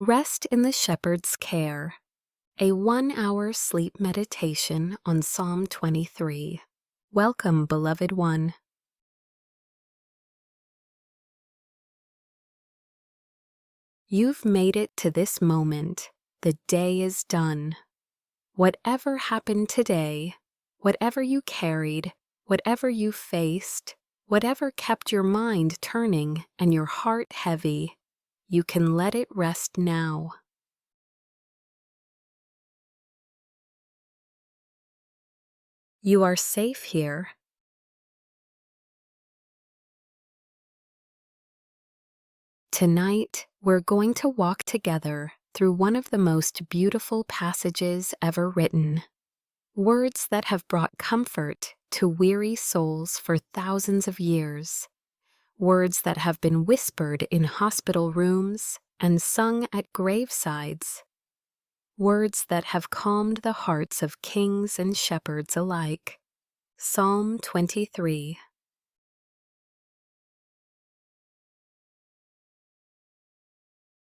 Rest in the Shepherd's Care, a 1-hour sleep meditation on Psalm 23. Welcome, beloved one. You've made it to this moment. The day is done. Whatever happened today, whatever you carried, whatever you faced, whatever kept your mind turning and your heart heavy, you can let it rest now. You are safe here. Tonight, we're going to walk together through one of the most beautiful passages ever written. Words that have brought comfort to weary souls for thousands of years. Words that have been whispered in hospital rooms and sung at gravesides. Words that have calmed the hearts of kings and shepherds alike. Psalm 23.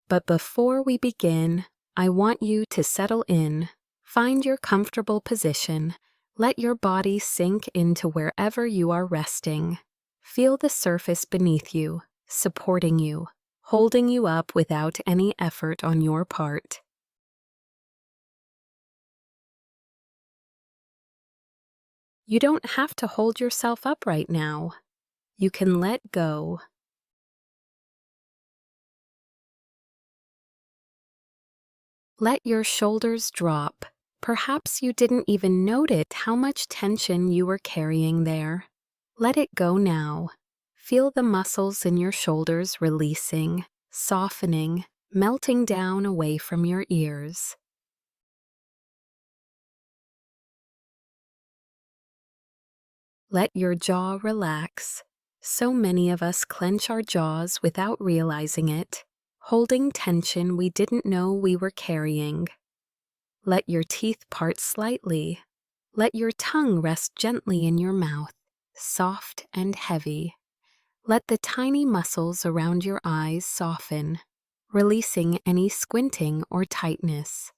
But before we begin, I want you to settle in, find your comfortable position, let your body sink into wherever you are resting. Feel the surface beneath you, supporting you, holding you up without any effort on your part. You don't have to hold yourself up right now. You can let go. Let your shoulders drop. Perhaps you didn't even notice how much tension you were carrying there. Let it go now. Feel the muscles in your shoulders releasing, softening, melting down away from your ears. Let your jaw relax. So many of us clench our jaws without realizing it, holding tension we didn't know we were carrying. Let your teeth part slightly. Let your tongue rest gently in your mouth, soft and heavy. Let the tiny muscles around your eyes soften, releasing any squinting or tightness.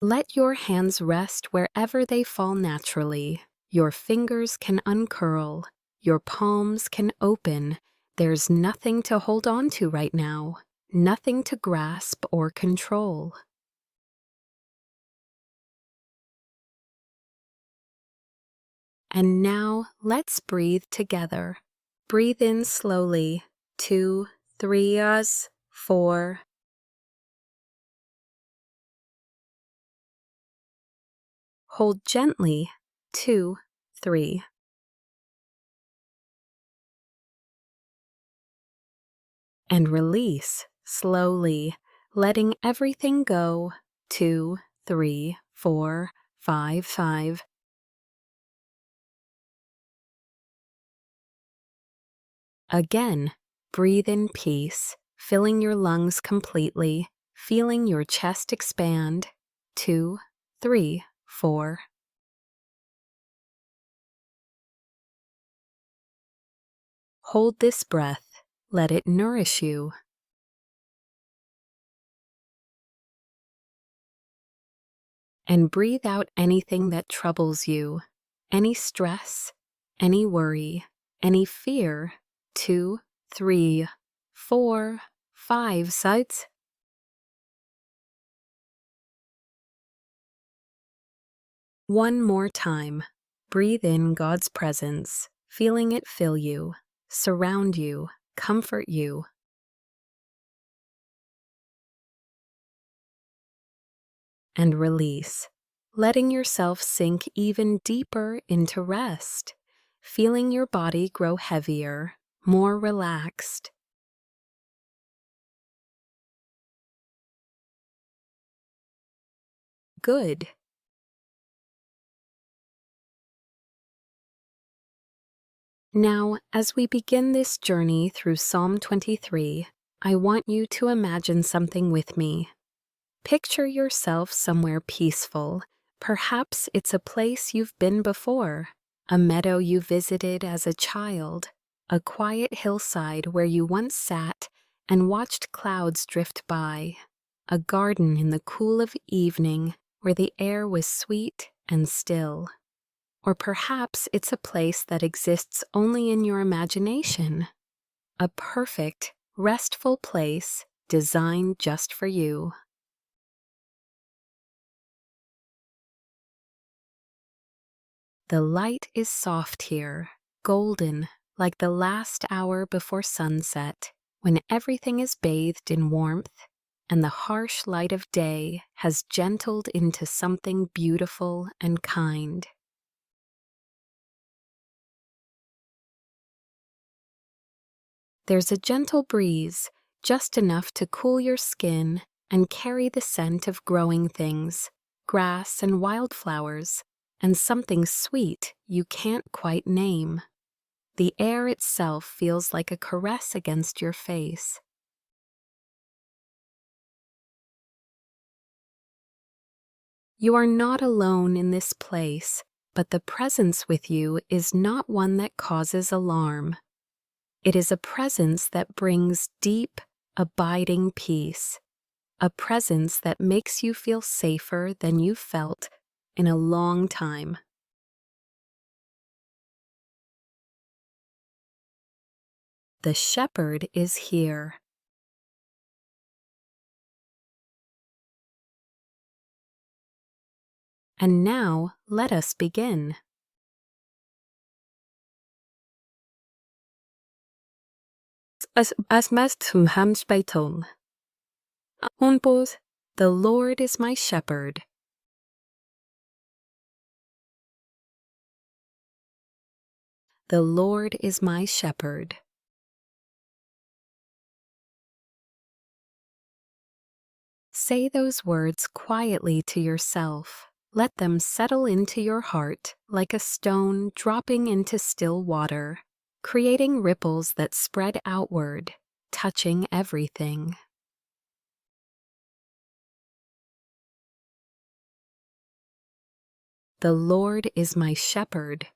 Let your hands rest wherever they fall naturally. Your fingers can uncurl. Your palms can open. There's nothing to hold on to right now, nothing to grasp or control. And now let's breathe together. Breathe in slowly. 2, 3, 4. Hold gently. 2, 3. And release slowly, letting everything go. 2, 3, 4, 5, 5. Again, breathe in peace, filling your lungs completely, feeling your chest expand. 2, 3, 4. Hold this breath. Let it nourish you. And breathe out anything that troubles you, any stress, any worry, any fear. 2, 3, 4, 5 sides. One more time. Breathe in God's presence, feeling it fill you, surround you, comfort you. And release, letting yourself sink even deeper into rest, feeling your body grow heavier, more relaxed. Good. Now, as we begin this journey through Psalm 23, I want you to imagine something with me. Picture yourself somewhere peaceful. Perhaps it's a place you've been before, a meadow you visited as a child, a quiet hillside where you once sat and watched clouds drift by, a garden in the cool of evening where the air was sweet and still. Or perhaps it's a place that exists only in your imagination, a perfect, restful place designed just for you. The light is soft here, golden, like the last hour before sunset, when everything is bathed in warmth and the harsh light of day has gentled into something beautiful and kind. There's a gentle breeze, just enough to cool your skin and carry the scent of growing things, grass and wildflowers, and something sweet you can't quite name. The air itself feels like a caress against your face. You are not alone in this place, but the presence with you is not one that causes alarm. It is a presence that brings deep, abiding peace, a presence that makes you feel safer than you've felt in a long time. The shepherd is here. And now let us begin. As mest zum Hamspeiton. Hunpos, the Lord is my shepherd. The Lord is my shepherd. Say those words quietly to yourself. Let them settle into your heart like a stone dropping into still water, creating ripples that spread outward, touching everything. The Lord is my shepherd.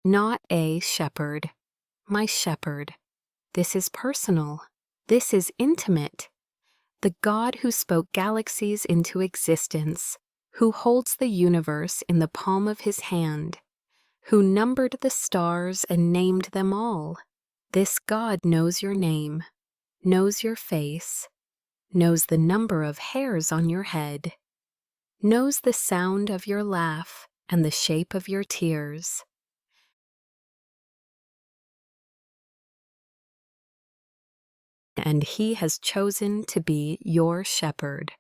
Not a shepherd, my shepherd. This is personal. This is intimate. The God who spoke galaxies into existence, who holds the universe in the palm of his hand, who numbered the stars and named them all. This God knows your name, knows your face, knows the number of hairs on your head, knows the sound of your laugh and the shape of your tears. And he has chosen to be your shepherd.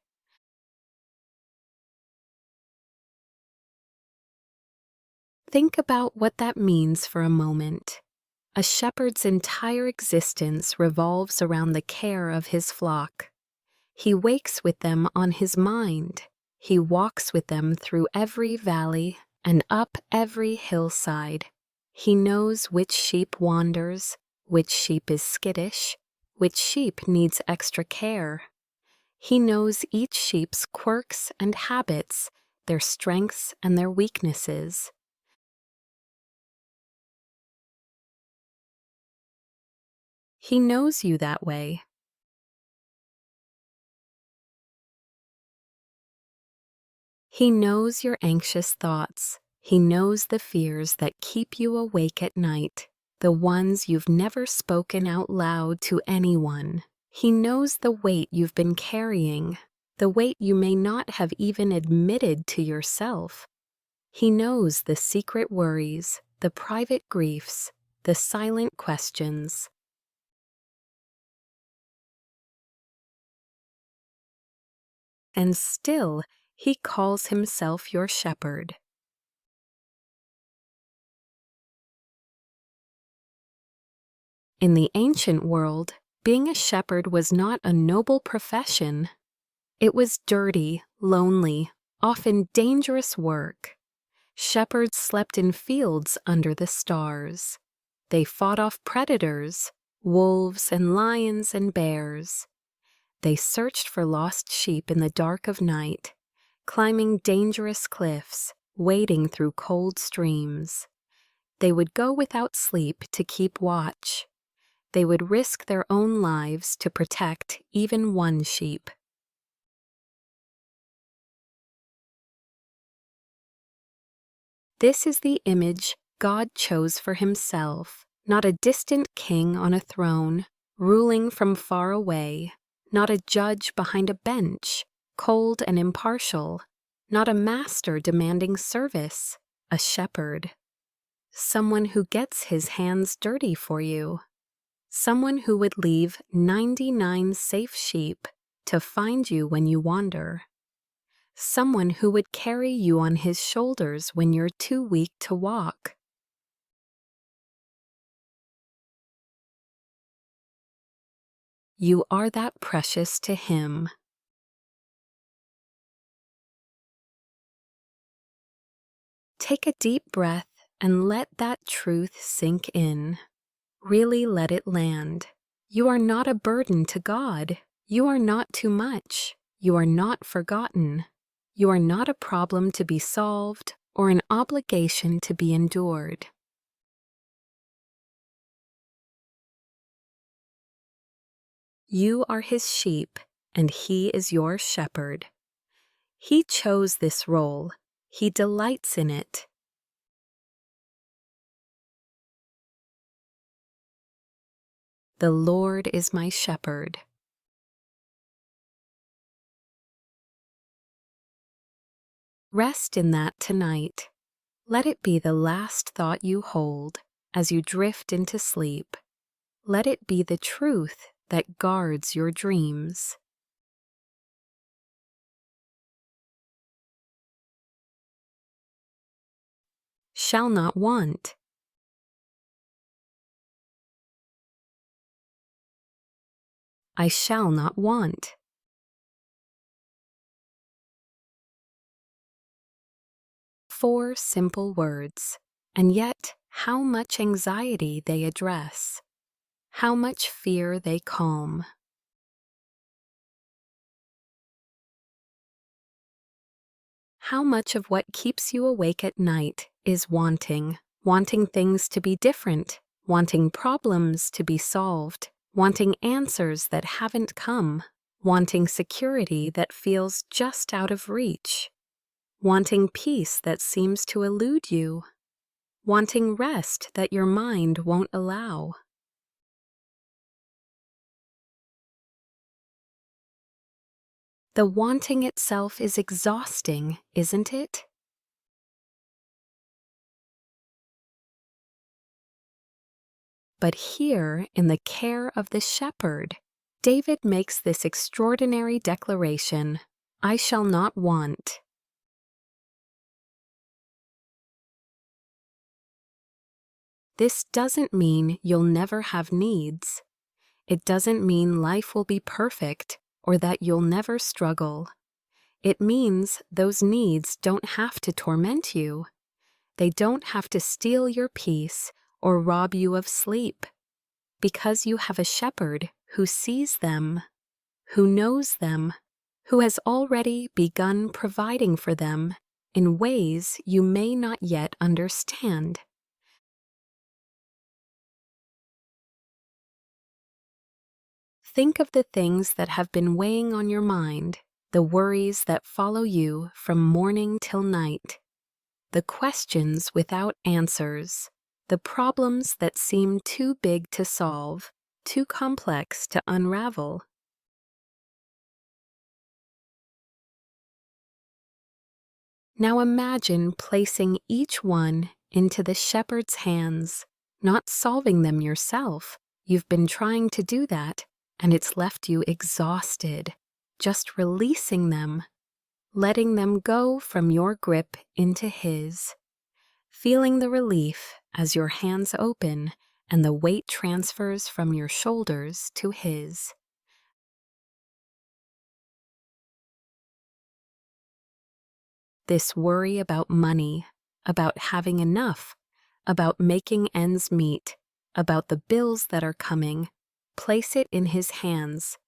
Think about what that means for a moment. A shepherd's entire existence revolves around the care of his flock. He wakes with them on his mind. He walks with them through every valley and up every hillside. He knows which sheep wanders, which sheep is skittish, which sheep needs extra care. He knows each sheep's quirks and habits, their strengths and their weaknesses. He knows you that way. He knows your anxious thoughts. He knows the fears that keep you awake at night, the ones you've never spoken out loud to anyone. He knows the weight you've been carrying, the weight you may not have even admitted to yourself. He knows the secret worries, the private griefs, the silent questions. And still, he calls himself your shepherd. In the ancient world, being a shepherd was not a noble profession. It was dirty, lonely, often dangerous work. Shepherds slept in fields under the stars. They fought off predators, wolves and lions and bears. They searched for lost sheep in the dark of night, climbing dangerous cliffs, wading through cold streams. They would go without sleep to keep watch. They would risk their own lives to protect even one sheep. This is the image God chose for himself, not a distant king on a throne, ruling from far away, not a judge behind a bench, cold and impartial, not a master demanding service, a shepherd. Someone who gets his hands dirty for you. Someone who would leave 99 safe sheep to find you when you wander. Someone who would carry you on his shoulders when you're too weak to walk. You are that precious to him. Take a deep breath and let that truth sink in. Really let it land. You are not a burden to God. You are not too much. You are not forgotten. You are not a problem to be solved or an obligation to be endured. You are his sheep, and he is your shepherd. He chose this role. He delights in it. The Lord is my shepherd. Rest in that tonight. Let it be the last thought you hold as you drift into sleep. Let it be the truth that guards your dreams. Shall not want. I shall not want. Four simple words, and yet how much anxiety they address, how much fear they calm. How much of what keeps you awake at night is wanting things to be different, wanting problems to be solved, wanting answers that haven't come, wanting security that feels just out of reach, wanting peace that seems to elude you, wanting rest that your mind won't allow. The wanting itself is exhausting, isn't it? But here, in the care of the shepherd, David makes this extraordinary declaration, I shall not want. This doesn't mean you'll never have needs. It doesn't mean life will be perfect or that you'll never struggle. It means those needs don't have to torment you. They don't have to steal your peace or rob you of sleep, because you have a shepherd who sees them, who knows them, who has already begun providing for them in ways you may not yet understand. Think of the things that have been weighing on your mind, the worries that follow you from morning till night, the questions without answers, the problems that seem too big to solve, too complex to unravel. Now imagine placing each one into the shepherd's hands, not solving them yourself. You've been trying to do that, and it's left you exhausted. Just releasing them, letting them go from your grip into his, feeling the relief as your hands open and the weight transfers from your shoulders to his. This worry about money, about having enough, about making ends meet, about the bills that are coming, place it in his hands.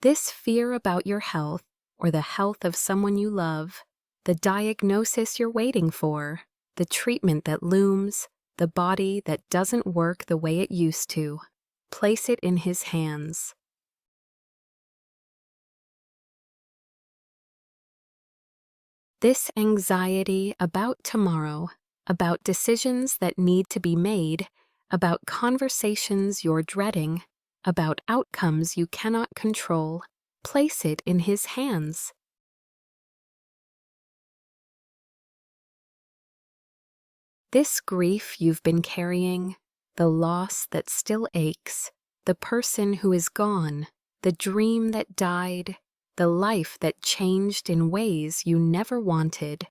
This fear about your health or the health of someone you love, the diagnosis you're waiting for, the treatment that looms, the body that doesn't work the way it used to, place it in His hands. This anxiety about tomorrow, about decisions that need to be made, about conversations you're dreading, about outcomes you cannot control, place it in His hands. This grief you've been carrying, the loss that still aches, the person who is gone, the dream that died, the life that changed in ways you never wanted,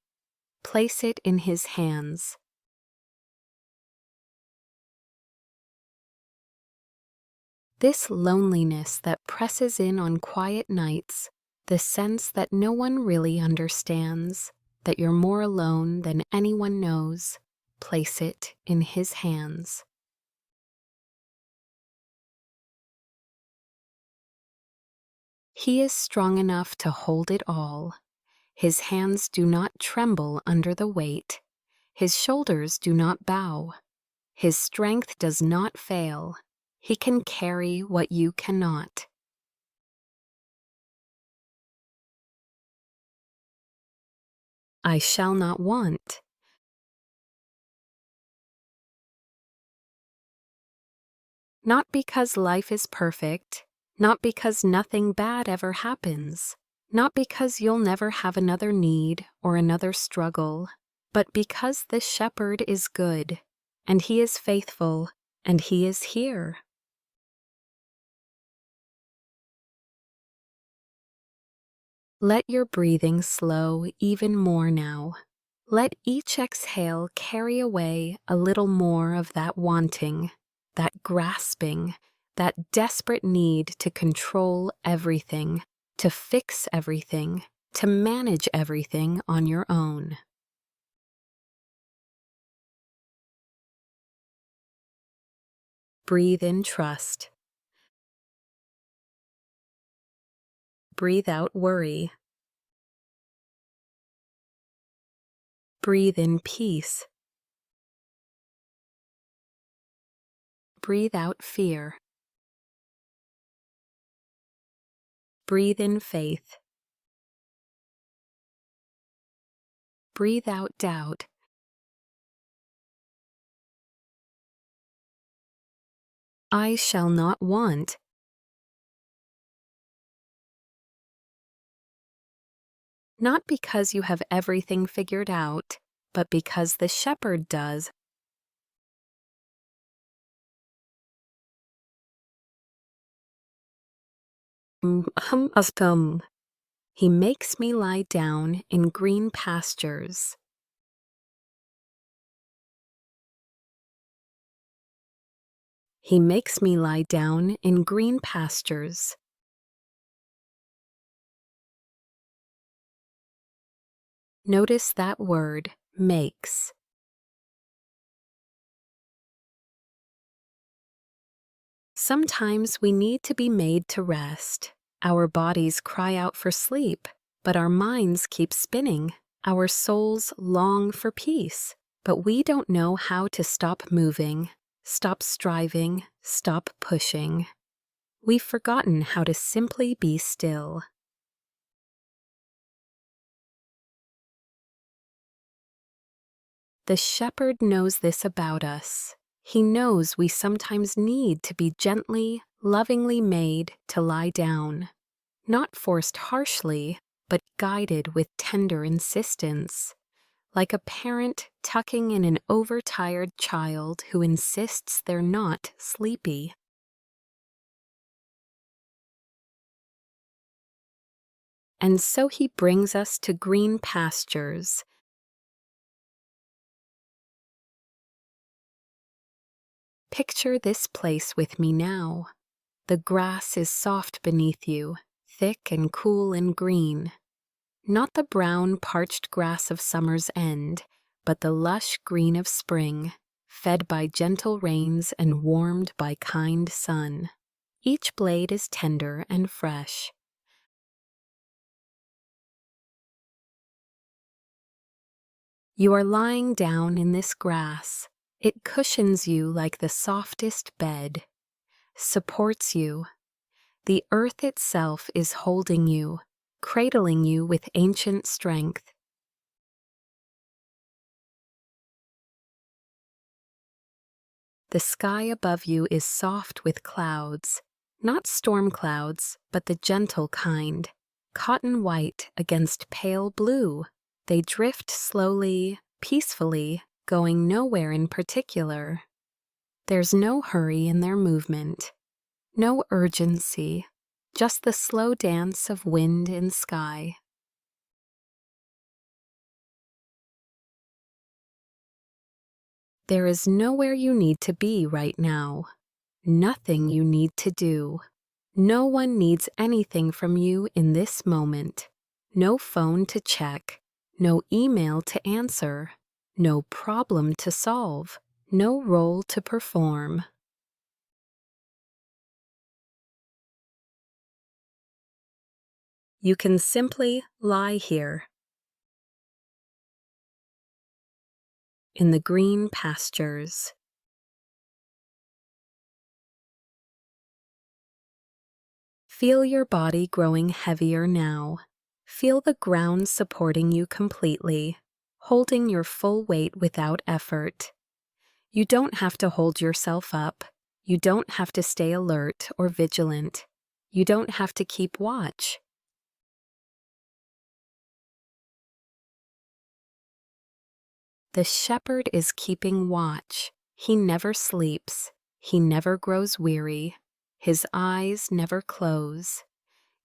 place it in His hands. This loneliness that presses in on quiet nights, the sense that no one really understands, that you're more alone than anyone knows, place it in His hands. He is strong enough to hold it all. His hands do not tremble under the weight. His shoulders do not bow. His strength does not fail. He can carry what you cannot. I shall not want. Not because life is perfect, not because nothing bad ever happens, not because you'll never have another need or another struggle, but because the Shepherd is good, and He is faithful, and He is here. Let your breathing slow even more now. Let each exhale carry away a little more of that wanting, that grasping, that desperate need to control everything, to fix everything, to manage everything on your own. Breathe in trust. Breathe out worry. Breathe in peace. Breathe out fear. Breathe in faith. Breathe out doubt. I shall not want. Not because you have everything figured out, but because the Shepherd does. He makes me lie down in green pastures. He makes me lie down in green pastures. Notice that word, makes. Sometimes we need to be made to rest. Our bodies cry out for sleep, but our minds keep spinning. Our souls long for peace, but we don't know how to stop moving, stop striving, stop pushing. We've forgotten how to simply be still. The Shepherd knows this about us. He knows we sometimes need to be gently, lovingly made to lie down, not forced harshly, but guided with tender insistence, like a parent tucking in an overtired child who insists they're not sleepy. And so He brings us to green pastures. Picture this place with me now. The grass is soft beneath you, thick and cool and green. Not the brown, parched grass of summer's end, but the lush green of spring, fed by gentle rains and warmed by kind sun. Each blade is tender and fresh, You are lying down in this grass. It cushions you like the softest bed, supports you. The earth itself is holding you, cradling you with ancient strength. The sky above you is soft with clouds, not storm clouds, but the gentle kind, cotton white against pale blue. They drift slowly, peacefully, going nowhere in particular. There's no hurry in their movement, no urgency, just the slow dance of wind in sky. There is nowhere you need to be right now, nothing you need to do. No one needs anything from you in this moment. No phone to check, no email to answer, no problem to solve, no role to perform. You can simply lie here in the green pastures. Feel your body growing heavier now. Feel the ground supporting you completely, holding your full weight without effort. You don't have to hold yourself up. You don't have to stay alert or vigilant. You don't have to keep watch. The shepherd is keeping watch. He never sleeps. He never grows weary. His eyes never close.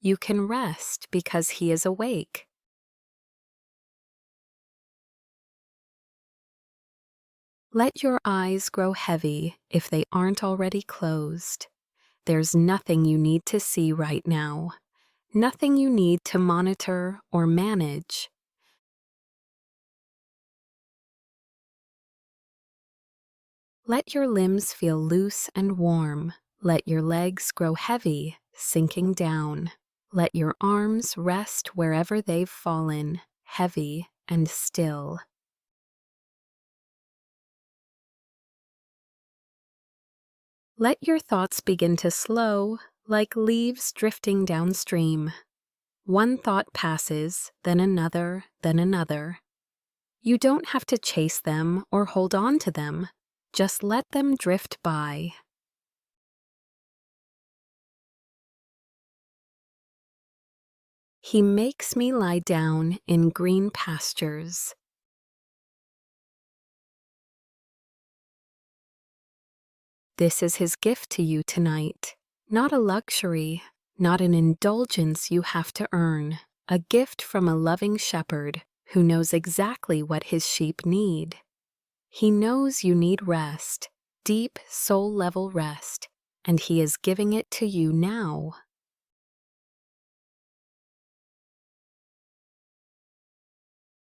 You can rest because he is awake. Let your eyes grow heavy if they aren't already closed. There's nothing you need to see right now, nothing you need to monitor or manage. Let your limbs feel loose and warm. Let your legs grow heavy, sinking down. Let your arms rest wherever they've fallen, heavy and still. Let your thoughts begin to slow, like leaves drifting downstream. One thought passes, then another, then another. You don't have to chase them or hold on to them. Just let them drift by. He makes me lie down in green pastures. This is his gift to you tonight. Not a luxury, not an indulgence you have to earn. A gift from a loving shepherd who knows exactly what his sheep need. He knows you need rest, deep soul-level rest, and he is giving it to you now.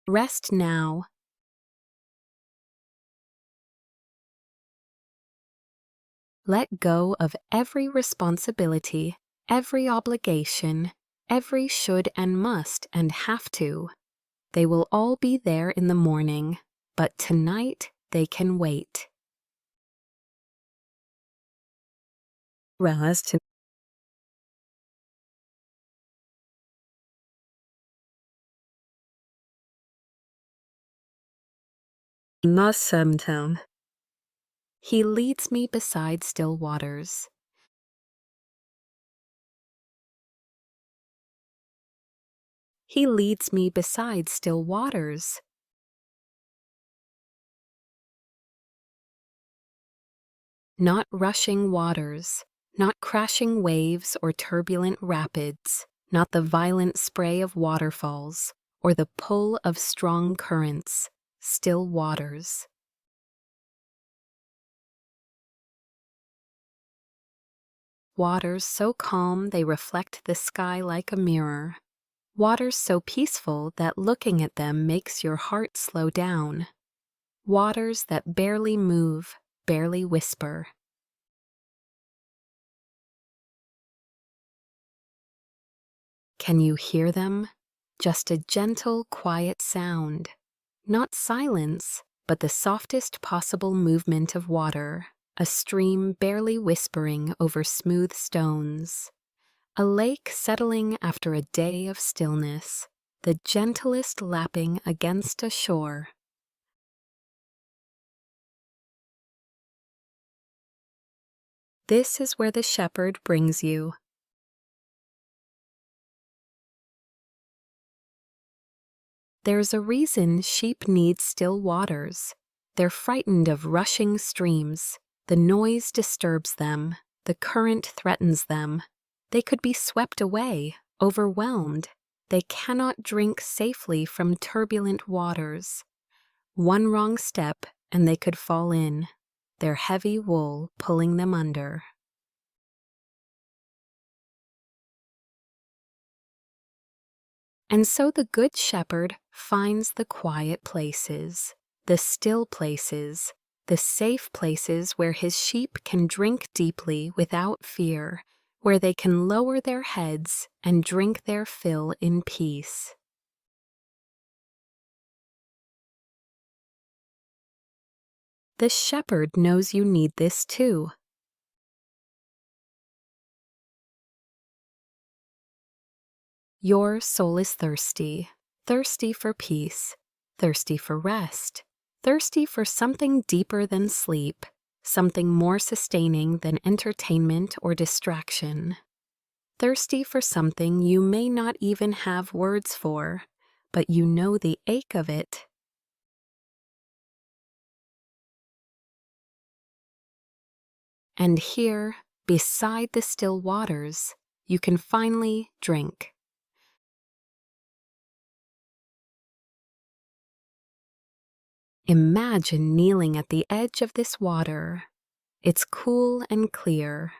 Rest now. Let go of every responsibility, every obligation, every should and must and have to. They will all be there in the morning, but tonight they can wait. Whereas to Town. He leads me beside still waters. He leads me beside still waters. Not rushing waters, not crashing waves or turbulent rapids, not the violent spray of waterfalls or the pull of strong currents, still waters. Waters so calm they reflect the sky like a mirror. Waters so peaceful that looking at them makes your heart slow down. Waters that barely move, barely whisper. Can you hear them? Just a gentle, quiet sound. Not silence, but the softest possible movement of water, a stream barely whispering over smooth stones, a lake settling after a day of stillness, the gentlest lapping against a shore. This is where the shepherd brings you. There's a reason sheep need still waters. They're frightened of rushing streams. The noise disturbs them. The current threatens them. They could be swept away, overwhelmed. They cannot drink safely from turbulent waters. One wrong step and they could fall in, their heavy wool pulling them under. And so the Good Shepherd finds the quiet places, the still places, the safe places where his sheep can drink deeply without fear, where they can lower their heads and drink their fill in peace. The shepherd knows you need this too. Your soul is thirsty, thirsty for peace, thirsty for rest, thirsty for something deeper than sleep, something more sustaining than entertainment or distraction. Thirsty for something you may not even have words for, but you know the ache of it. And here, beside the still waters, you can finally drink. Imagine kneeling at the edge of this water. It's cool and clear.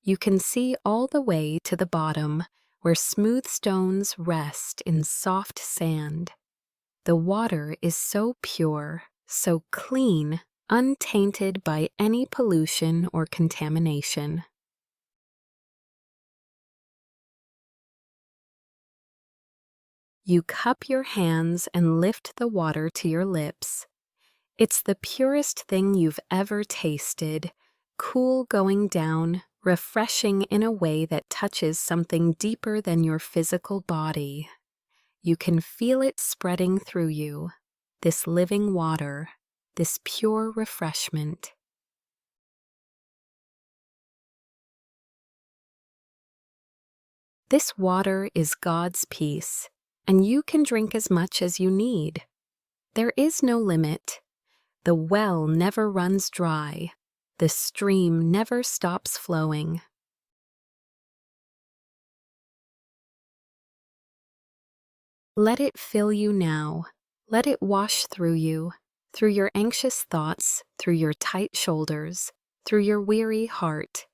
You can see all the way to the bottom, where smooth stones rest in soft sand. The water is so pure, so clean, untainted by any pollution or contamination. You cup your hands and lift the water to your lips. It's the purest thing you've ever tasted, cool going down, refreshing in a way that touches something deeper than your physical body. You can feel it spreading through you, this living water, this pure refreshment. This water is God's peace, and you can drink as much as you need. There is no limit. The well never runs dry. The stream never stops flowing. Let it fill you now. Let it wash through you, through your anxious thoughts, through your tight shoulders, through your weary heart.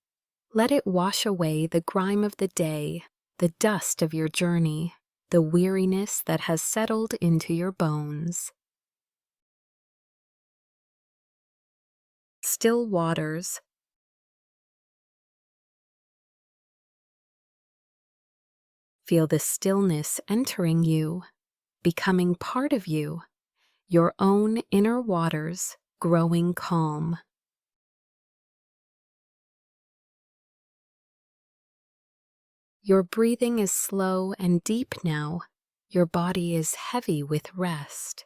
Let it wash away the grime of the day, the dust of your journey, the weariness that has settled into your bones. Still waters. Feel the stillness entering you, becoming part of you, your own inner waters growing calm. Your breathing is slow and deep now. Your body is heavy with rest.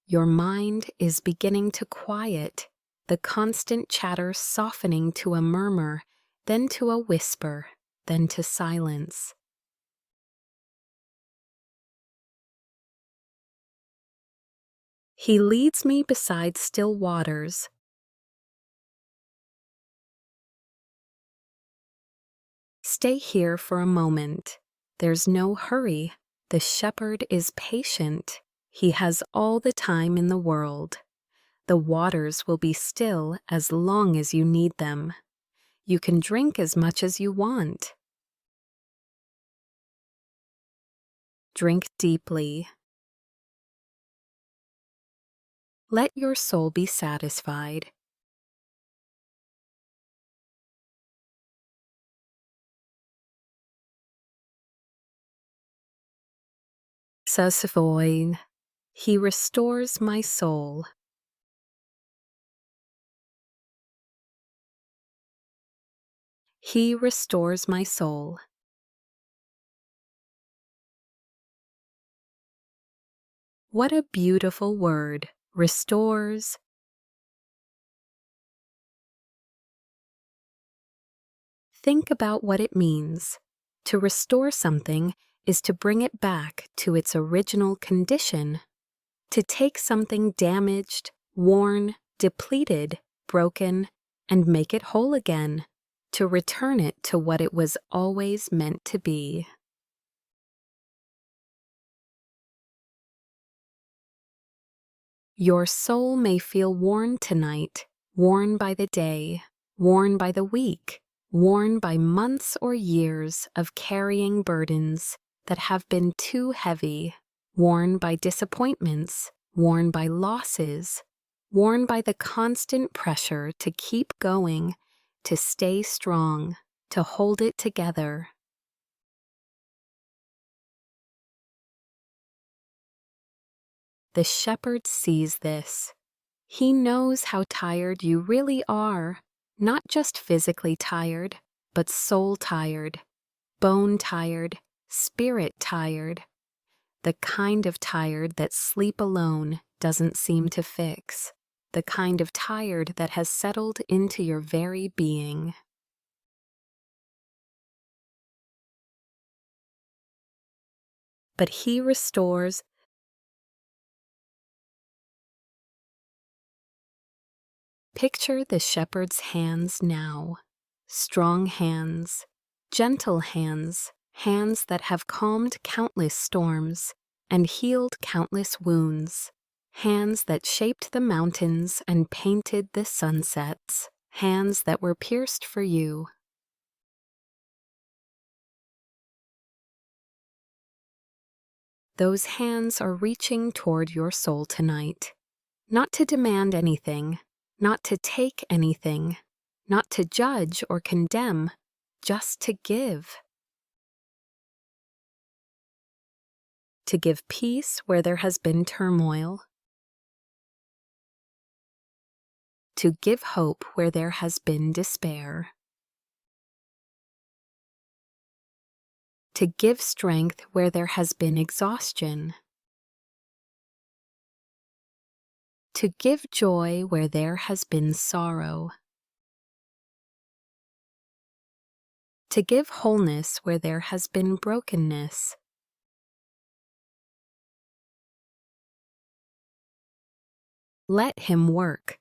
Your mind is beginning to quiet, the constant chatter softening to a murmur, then to a whisper, then to silence. He leads me beside still waters. Stay here for a moment. There's no hurry. The shepherd is patient. He has all the time in the world. The waters will be still as long as you need them. You can drink as much as you want. Drink deeply. Let your soul be satisfied. Satisfied. He restores my soul. He restores my soul. What a beautiful word, restores. Think about what it means. To restore something is to bring it back to its original condition. To take something damaged, worn, depleted, broken, and make it whole again. To return it to what it was always meant to be. Your soul may feel worn tonight, worn by the day, worn by the week, worn by months or years of carrying burdens that have been too heavy, worn by disappointments, worn by losses, worn by the constant pressure to keep going, to stay strong, to hold it together. The shepherd sees this. He knows how tired you really are, not just physically tired, but soul tired, bone tired, spirit tired, the kind of tired that sleep alone doesn't seem to fix, the kind of tired that has settled into your very being. But he restores. Picture the shepherd's hands now. Strong hands, gentle hands, hands that have calmed countless storms and healed countless wounds, hands that shaped the mountains and painted the sunsets, hands that were pierced for you. Those hands are reaching toward your soul tonight, not to demand anything, not to take anything, not to judge or condemn, just to give. To give peace where there has been turmoil. To give hope where there has been despair. To give strength where there has been exhaustion. To give joy where there has been sorrow. To give wholeness where there has been brokenness. Let him work.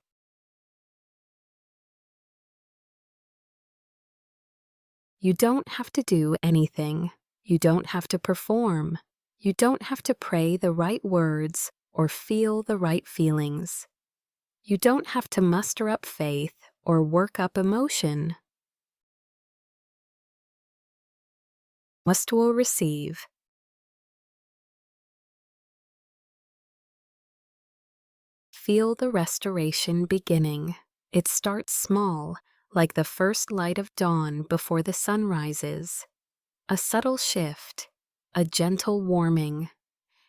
You don't have to do anything. You don't have to perform. You don't have to pray the right words or feel the right feelings. You don't have to muster up faith or work up emotion. Must will receive. Feel the restoration beginning. It starts small, like the first light of dawn before the sun rises. A subtle shift, a gentle warming.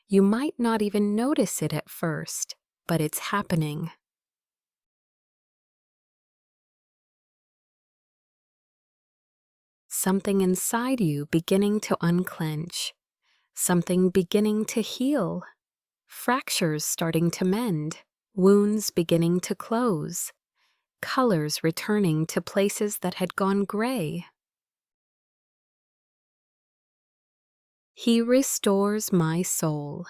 You might not even notice it at first, but it's happening. Something inside you beginning to unclench. Something beginning to heal. Fractures starting to mend. Wounds beginning to close. Colors returning to places that had gone gray. He restores my soul.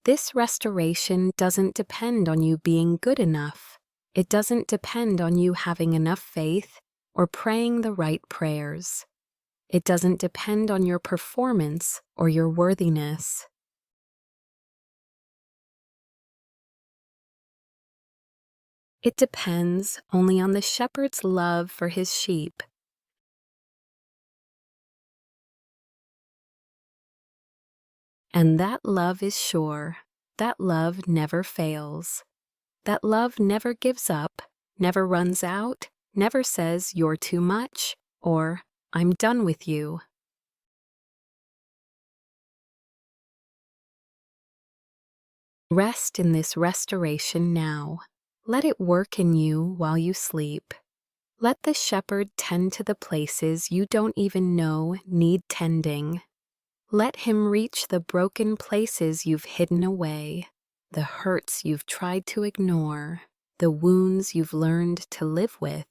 This restoration doesn't depend on you being good enough. It doesn't depend on you having enough faith or praying the right prayers. It doesn't depend on your performance or your worthiness. It depends only on the shepherd's love for his sheep. And that love is sure. That love never fails. That love never gives up, never runs out, never says you're too much, or I'm done with you. Rest in this restoration now. Let it work in you while you sleep. Let the shepherd tend to the places you don't even know need tending. Let him reach the broken places you've hidden away, the hurts you've tried to ignore, the wounds you've learned to live with.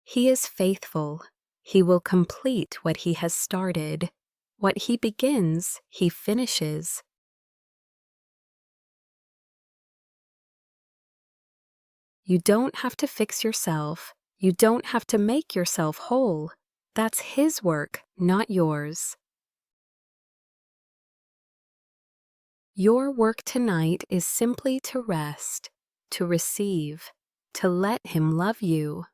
He is faithful. He will complete what he has started. What he begins, he finishes. You don't have to fix yourself. You don't have to make yourself whole. That's his work, not yours. Your work tonight is simply to rest, to receive, to let him love you.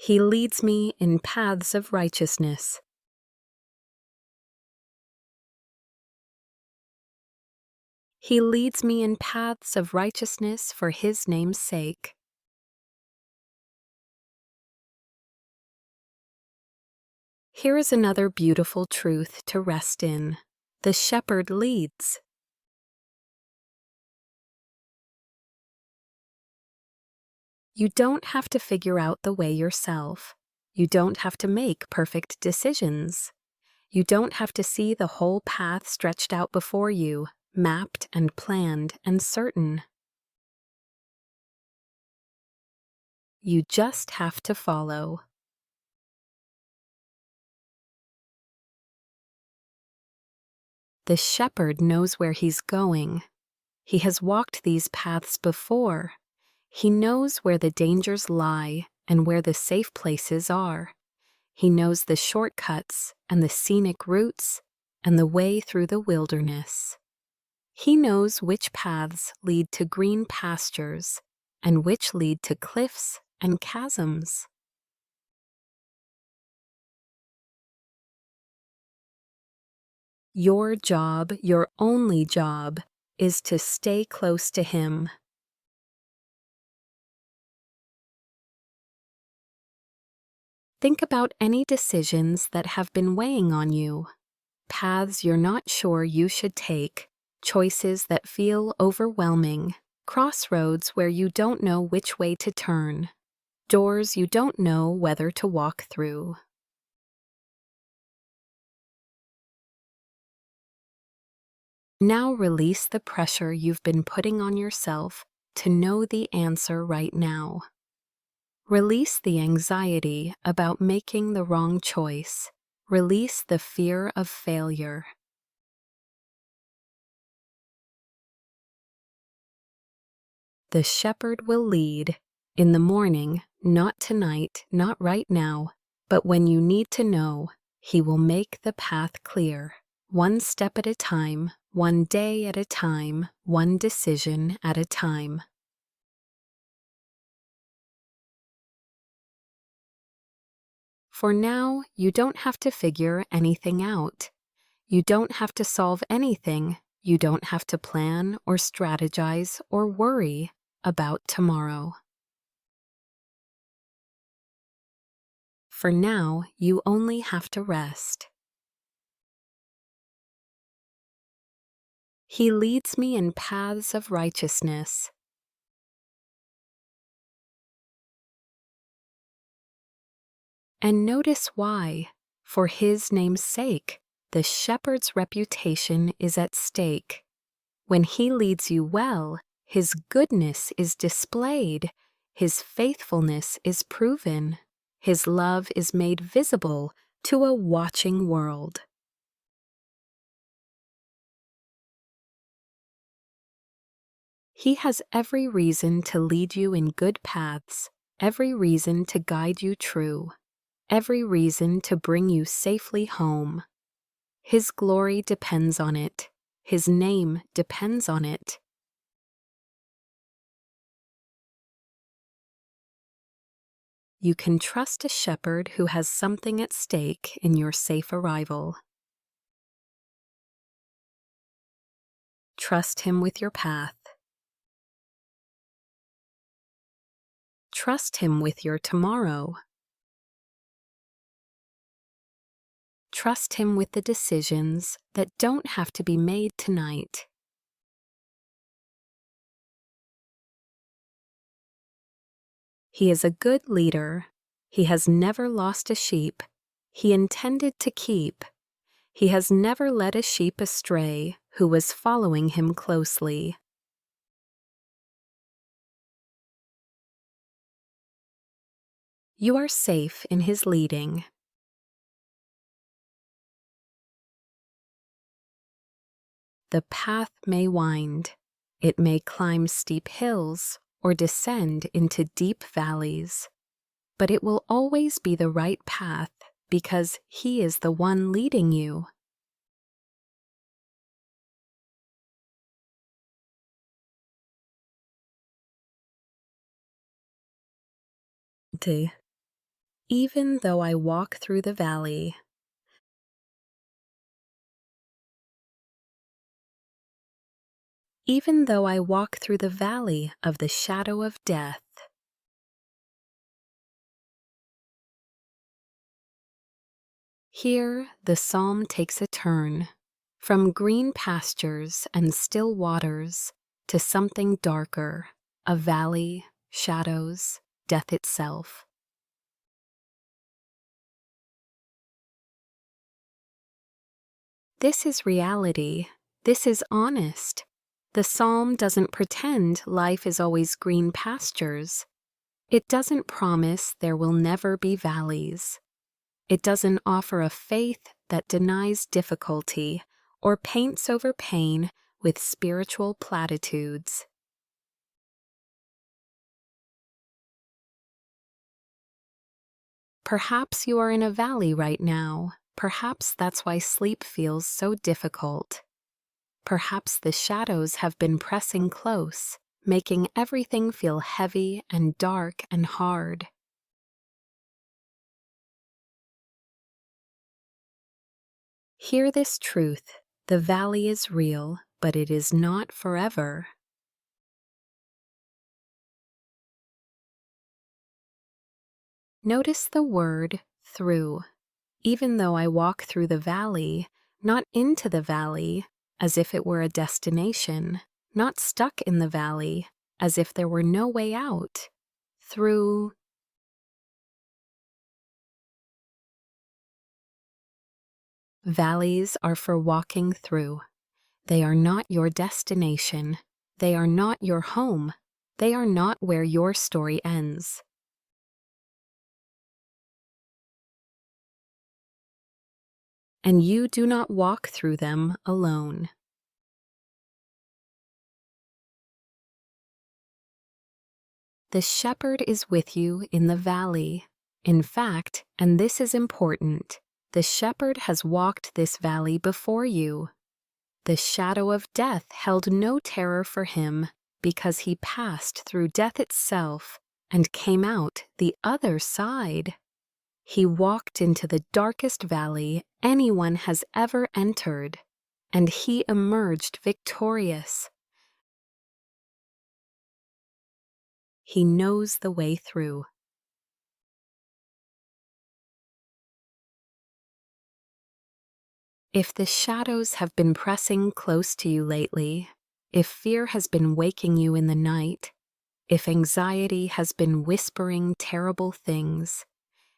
He leads me in paths of righteousness. He leads me in paths of righteousness for his name's sake. Here is another beautiful truth to rest in. The shepherd leads. You don't have to figure out the way yourself. You don't have to make perfect decisions. You don't have to see the whole path stretched out before you, mapped and planned and certain. You just have to follow. The shepherd knows where he's going. He has walked these paths before. He knows where the dangers lie and where the safe places are. He knows the shortcuts and the scenic routes and the way through the wilderness. He knows which paths lead to green pastures and which lead to cliffs and chasms. Your job, your only job, is to stay close to him. Think about any decisions that have been weighing on you, paths you're not sure you should take, choices that feel overwhelming, crossroads where you don't know which way to turn, doors you don't know whether to walk through. Now release the pressure you've been putting on yourself to know the answer right now. Release the anxiety about making the wrong choice. Release the fear of failure. The shepherd will lead in the morning, not tonight, not right now, but when you need to know, he will make the path clear. One step at a time, one day at a time, one decision at a time. For now, you don't have to figure anything out. You don't have to solve anything. You don't have to plan or strategize or worry about tomorrow. For now, you only have to rest. He leads me in paths of righteousness. And notice why. For his name's sake, the shepherd's reputation is at stake. When he leads you well, his goodness is displayed, his faithfulness is proven, his love is made visible to a watching world. He has every reason to lead you in good paths, every reason to guide you true, every reason to bring you safely home. His glory depends on it. His name depends on it. You can trust a shepherd who has something at stake in your safe arrival. Trust him with your path. Trust Him with your tomorrow. Trust Him with the decisions that don't have to be made tonight. He is a good leader. He has never lost a sheep He intended to keep. He has never led a sheep astray who was following Him closely. You are safe in His leading. The path may wind. It may climb steep hills or descend into deep valleys. But it will always be the right path because He is the one leading you. Even though I walk through the valley, even though I walk through the valley of the shadow of death, here the psalm takes a turn, from green pastures and still waters to something darker, a valley, shadows, death itself. This is reality. This is honest. The psalm doesn't pretend life is always green pastures. It doesn't promise there will never be valleys. It doesn't offer a faith that denies difficulty or paints over pain with spiritual platitudes. Perhaps you are in a valley right now. Perhaps that's why sleep feels so difficult. Perhaps the shadows have been pressing close, making everything feel heavy and dark and hard. Hear this truth: the valley is real, but it is not forever. Notice the word through. Even though I walk through the valley, not into the valley, as if it were a destination, not stuck in the valley, as if there were no way out. Through. Valleys are for walking through. They are not your destination. They are not your home. They are not where your story ends. And you do not walk through them alone. The shepherd is with you in the valley. In fact, and this is important, the shepherd has walked this valley before you. The shadow of death held no terror for him because he passed through death itself and came out the other side. He walked into the darkest valley anyone has ever entered, and he emerged victorious. He knows the way through. If the shadows have been pressing close to you lately, if fear has been waking you in the night, if anxiety has been whispering terrible things,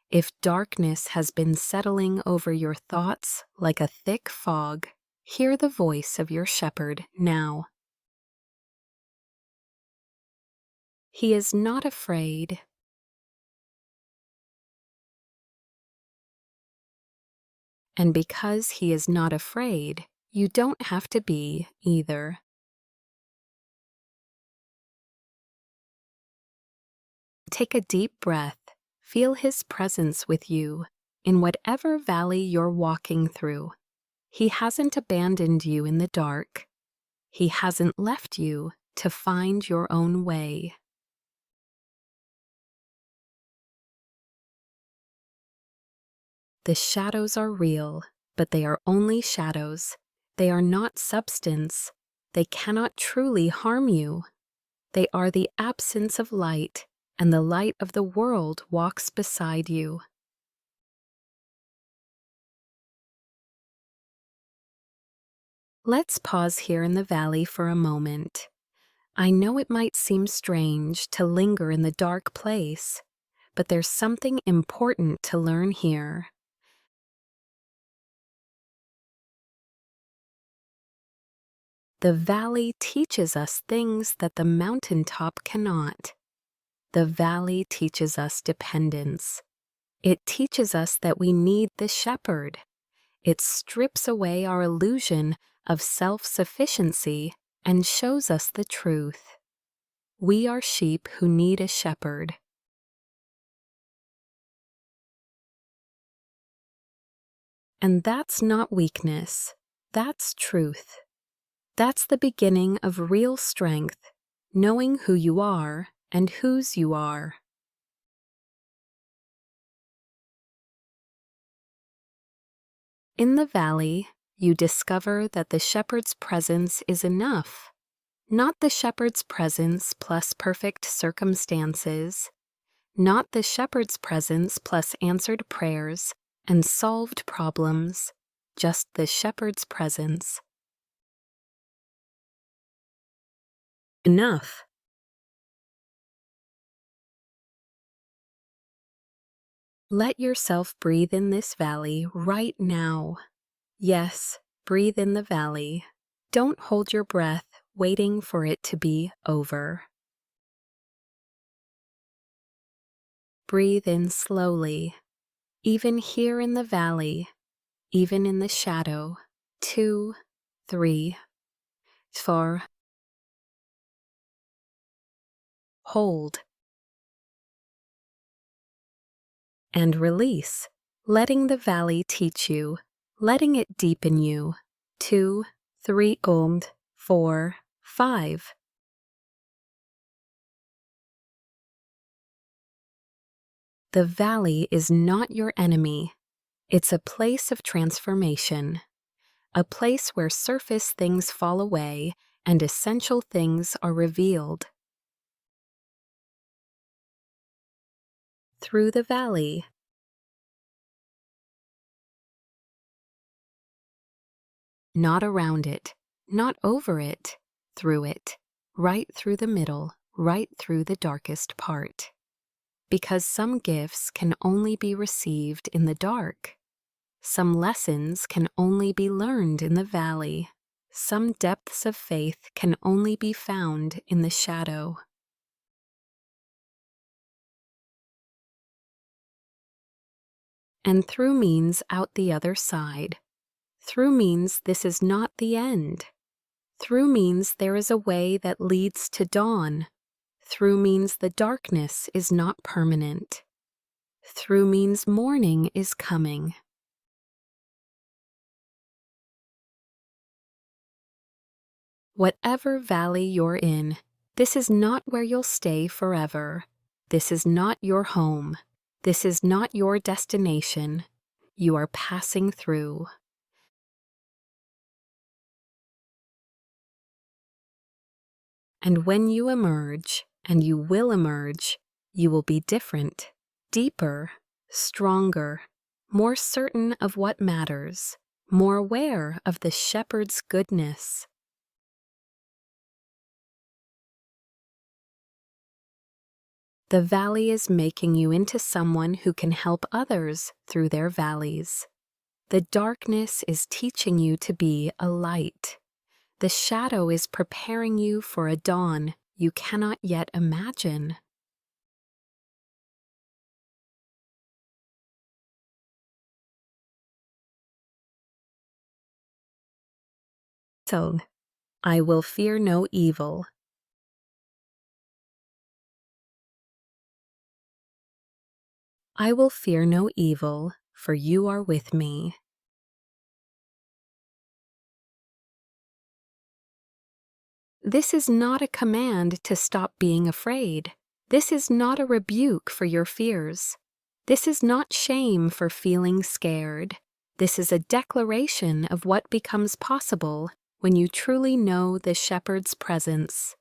if darkness has been settling over your thoughts like a thick fog, hear the voice of your shepherd now. He is not afraid. And because he is not afraid, you don't have to be either. Take a deep breath. Feel his presence with you in whatever valley you're walking through. He hasn't abandoned you in the dark. He hasn't left you to find your own way. The shadows are real, but they are only shadows. They are not substance. They cannot truly harm you. They are the absence of light, and the light of the world walks beside you. Let's pause here in the valley for a moment. I know it might seem strange to linger in the dark place, but there's something important to learn here. The valley teaches us things that the mountaintop cannot. The valley teaches us dependence. It teaches us that we need the shepherd. It strips away our illusion of self-sufficiency and shows us the truth. We are sheep who need a shepherd. And that's not weakness, that's truth. That's the beginning of real strength, knowing who you are and whose you are. In the valley, you discover that the shepherd's presence is enough. Not the shepherd's presence plus perfect circumstances. Not the shepherd's presence plus answered prayers and solved problems. Just the shepherd's presence. Enough. Let yourself breathe in this valley right now. Yes, breathe in the valley. Don't hold your breath waiting for it to be over. Breathe in slowly, even here in the valley, even in the shadow. 2, 3, 4. Hold. And release, letting the valley teach you, letting it deepen you. 2, 3, 4, 5. The valley is not your enemy. It's a place of transformation, a place where surface things fall away and essential things are revealed. Through the valley. Not around it, not over it, through it, right through the middle, right through the darkest part. Because some gifts can only be received in the dark. Some lessons can only be learned in the valley. Some depths of faith can only be found in the shadow. And through means out the other side. Through means this is not the end. Through means there is a way that leads to dawn. Through means the darkness is not permanent. Through means morning is coming. Whatever valley you're in, this is not where you'll stay forever. This is not your home. This is not your destination. You are passing through. And when you emerge, and you will emerge, you will be different, deeper, stronger, more certain of what matters, more aware of the shepherd's goodness. The valley is making you into someone who can help others through their valleys. The darkness is teaching you to be a light. The shadow is preparing you for a dawn you cannot yet imagine. So, I will fear no evil. I will fear no evil, for you are with me. This is not a command to stop being afraid. This is not a rebuke for your fears. This is not shame for feeling scared. This is a declaration of what becomes possible when you truly know the shepherd's presence.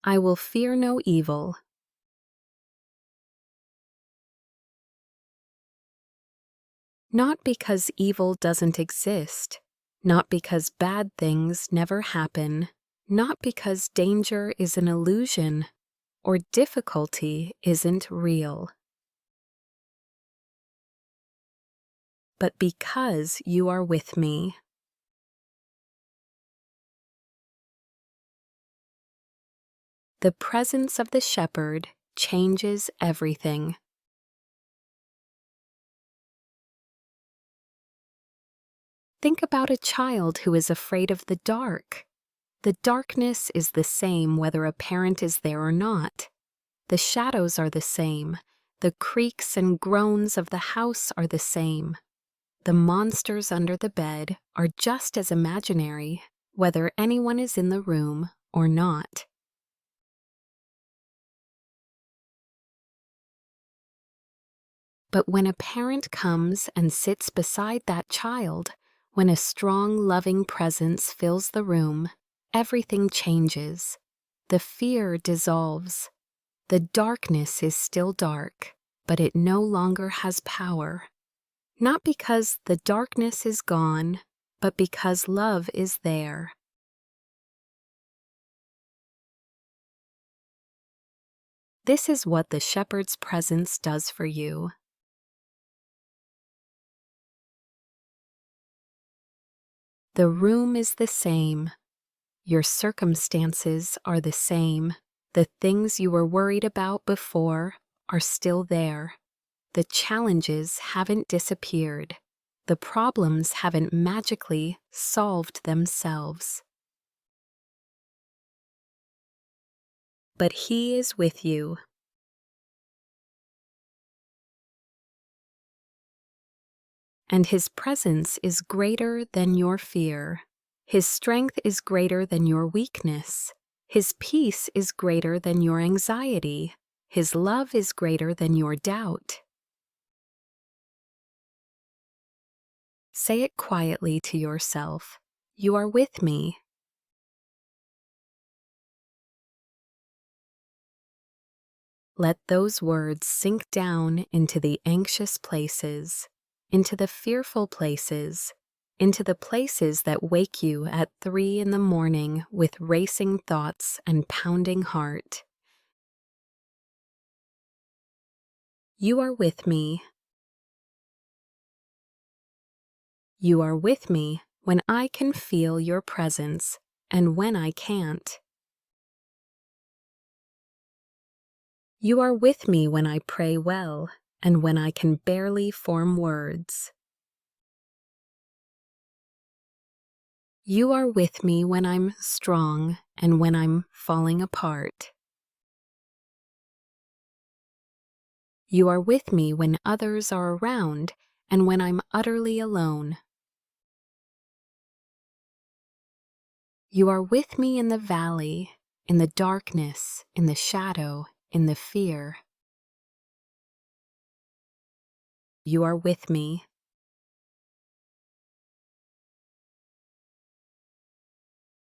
I will fear no evil. Not because evil doesn't exist, not because bad things never happen, not because danger is an illusion or difficulty isn't real, but because you are with me. The presence of the shepherd changes everything. Think about a child who is afraid of the dark. The darkness is the same whether a parent is there or not. The shadows are the same. The creaks and groans of the house are the same. The monsters under the bed are just as imaginary, whether anyone is in the room or not. But when a parent comes and sits beside that child, when a strong, loving presence fills the room, everything changes. The fear dissolves. The darkness is still dark, but it no longer has power. Not because the darkness is gone, but because love is there. This is what the shepherd's presence does for you. The room is the same. Your circumstances are the same. The things you were worried about before are still there. The challenges haven't disappeared. The problems haven't magically solved themselves. But He is with you. And His presence is greater than your fear. His strength is greater than your weakness. His peace is greater than your anxiety. His love is greater than your doubt. Say it quietly to yourself. You are with me. Let those words sink down into the anxious places, into the fearful places, into the places that wake you at 3 in the morning with racing thoughts and pounding heart. You are with me. You are with me when I can feel your presence and when I can't. You are with me when I pray well and when I can barely form words. You are with me when I'm strong and when I'm falling apart. You are with me when others are around and when I'm utterly alone. You are with me in the valley, in the darkness, in the shadow, in the fear. You are with me.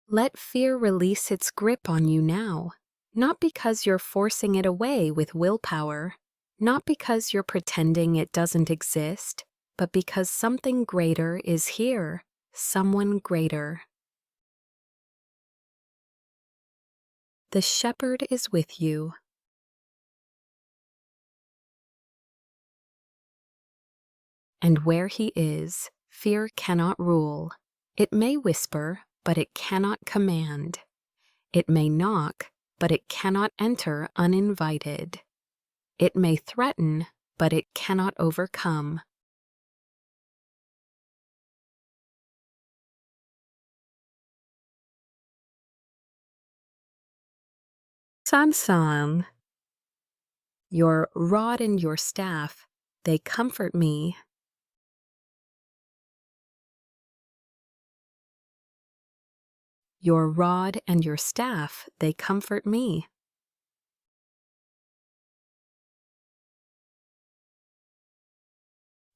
Let fear release its grip on you now, not because you're forcing it away with willpower, not because you're pretending it doesn't exist, but because something greater is here, someone greater. The shepherd is with you. And where he is, fear cannot rule. It may whisper, but it cannot command. It may knock, but it cannot enter uninvited. It may threaten, but it cannot overcome. Sansan, your rod and your staff, they comfort me. Your rod and your staff, they comfort me.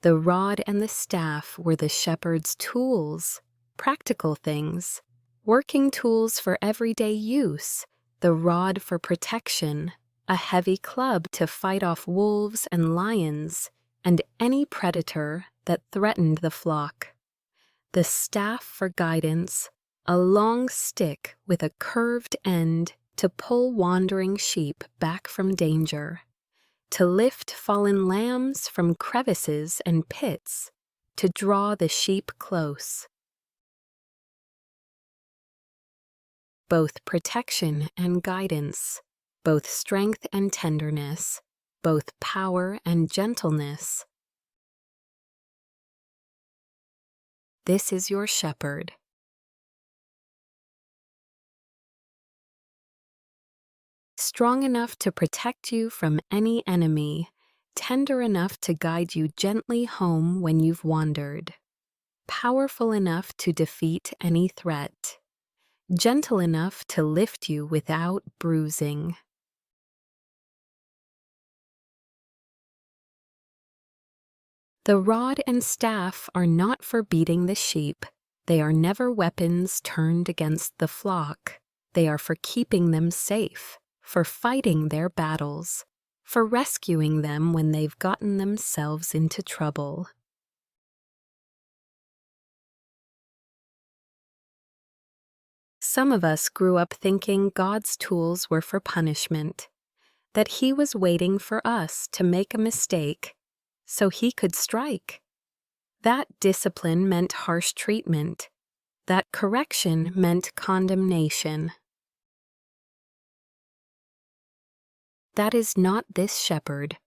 The rod and the staff were the shepherd's tools, practical things, working tools for everyday use, the rod for protection, a heavy club to fight off wolves and lions and any predator that threatened the flock, the staff for guidance, a long stick with a curved end to pull wandering sheep back from danger, to lift fallen lambs from crevices and pits, to draw the sheep close. Both protection and guidance, both strength and tenderness, both power and gentleness. This is your shepherd. Strong enough to protect you from any enemy, tender enough to guide you gently home when you've wandered, powerful enough to defeat any threat, gentle enough to lift you without bruising. The rod and staff are not for beating the sheep. They are never weapons turned against the flock. They are for keeping them safe, for fighting their battles, for rescuing them when they've gotten themselves into trouble. Some of us grew up thinking God's tools were for punishment, that He was waiting for us to make a mistake so He could strike. That discipline meant harsh treatment. That correction meant condemnation. That is not this shepherd.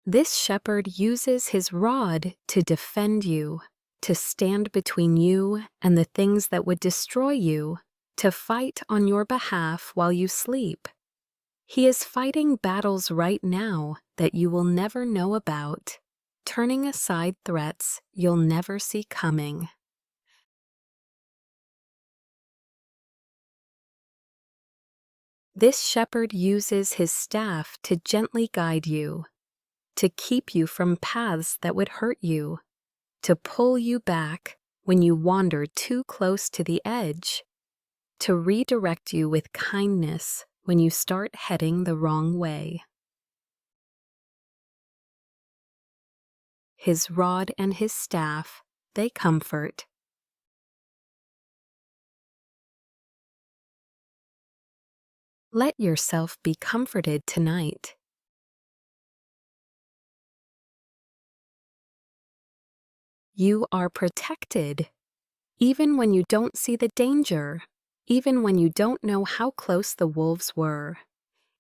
This shepherd uses his rod to defend you, to stand between you and the things that would destroy you, to fight on your behalf while you sleep. He is fighting battles right now that you will never know about, turning aside threats you'll never see coming. This shepherd uses his staff to gently guide you, to keep you from paths that would hurt you, to pull you back when you wander too close to the edge, to redirect you with kindness when you start heading the wrong way. His rod and his staff, they comfort. Let yourself be comforted tonight. You are protected, even when you don't see the danger, even when you don't know how close the wolves were,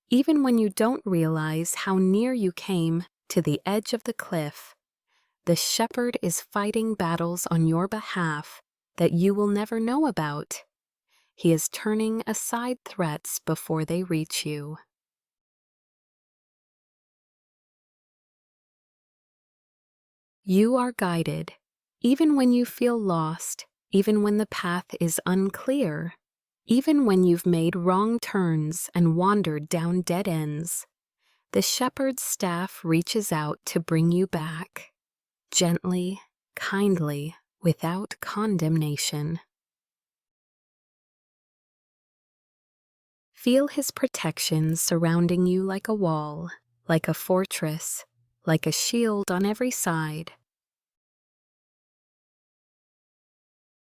even when you don't realize how near you came to the edge of the cliff. The shepherd is fighting battles on your behalf that you will never know about. He is turning aside threats before they reach you. You are guided, even when you feel lost, even when the path is unclear, even when you've made wrong turns and wandered down dead ends. The shepherd's staff reaches out to bring you back, gently, kindly, without condemnation. Feel his protection surrounding you like a wall, like a fortress, like a shield on every side.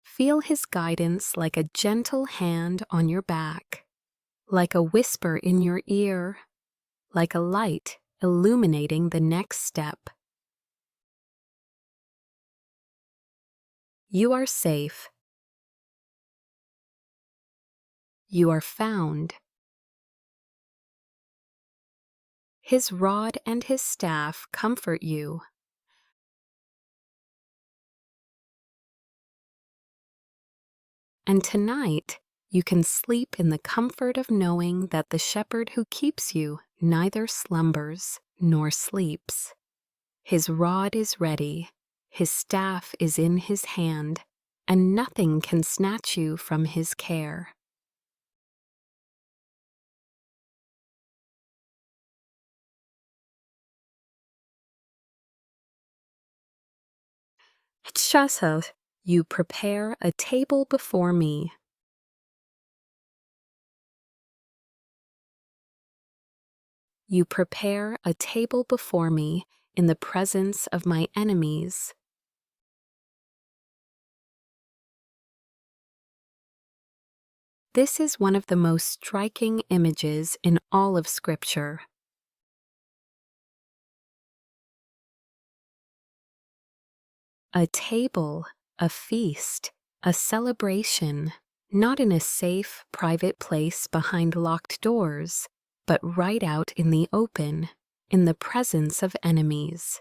Feel his guidance like a gentle hand on your back, like a whisper in your ear, like a light illuminating the next step. You are safe. You are found. His rod and his staff comfort you. And tonight, you can sleep in the comfort of knowing that the shepherd who keeps you neither slumbers nor sleeps. His rod is ready, his staff is in his hand, and nothing can snatch you from his care. You prepare a table before me. You prepare a table before me in the presence of my enemies. This is one of the most striking images in all of Scripture. A table, a feast, a celebration, not in a safe, private place behind locked doors, but right out in the open, in the presence of enemies.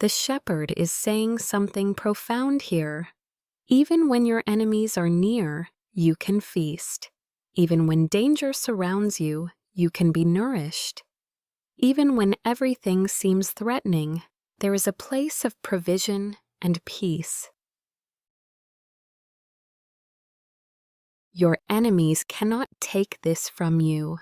The shepherd is saying something profound here. Even when your enemies are near, you can feast. Even when danger surrounds you, you can be nourished. Even when everything seems threatening, there is a place of provision and peace. Your enemies cannot take this from you.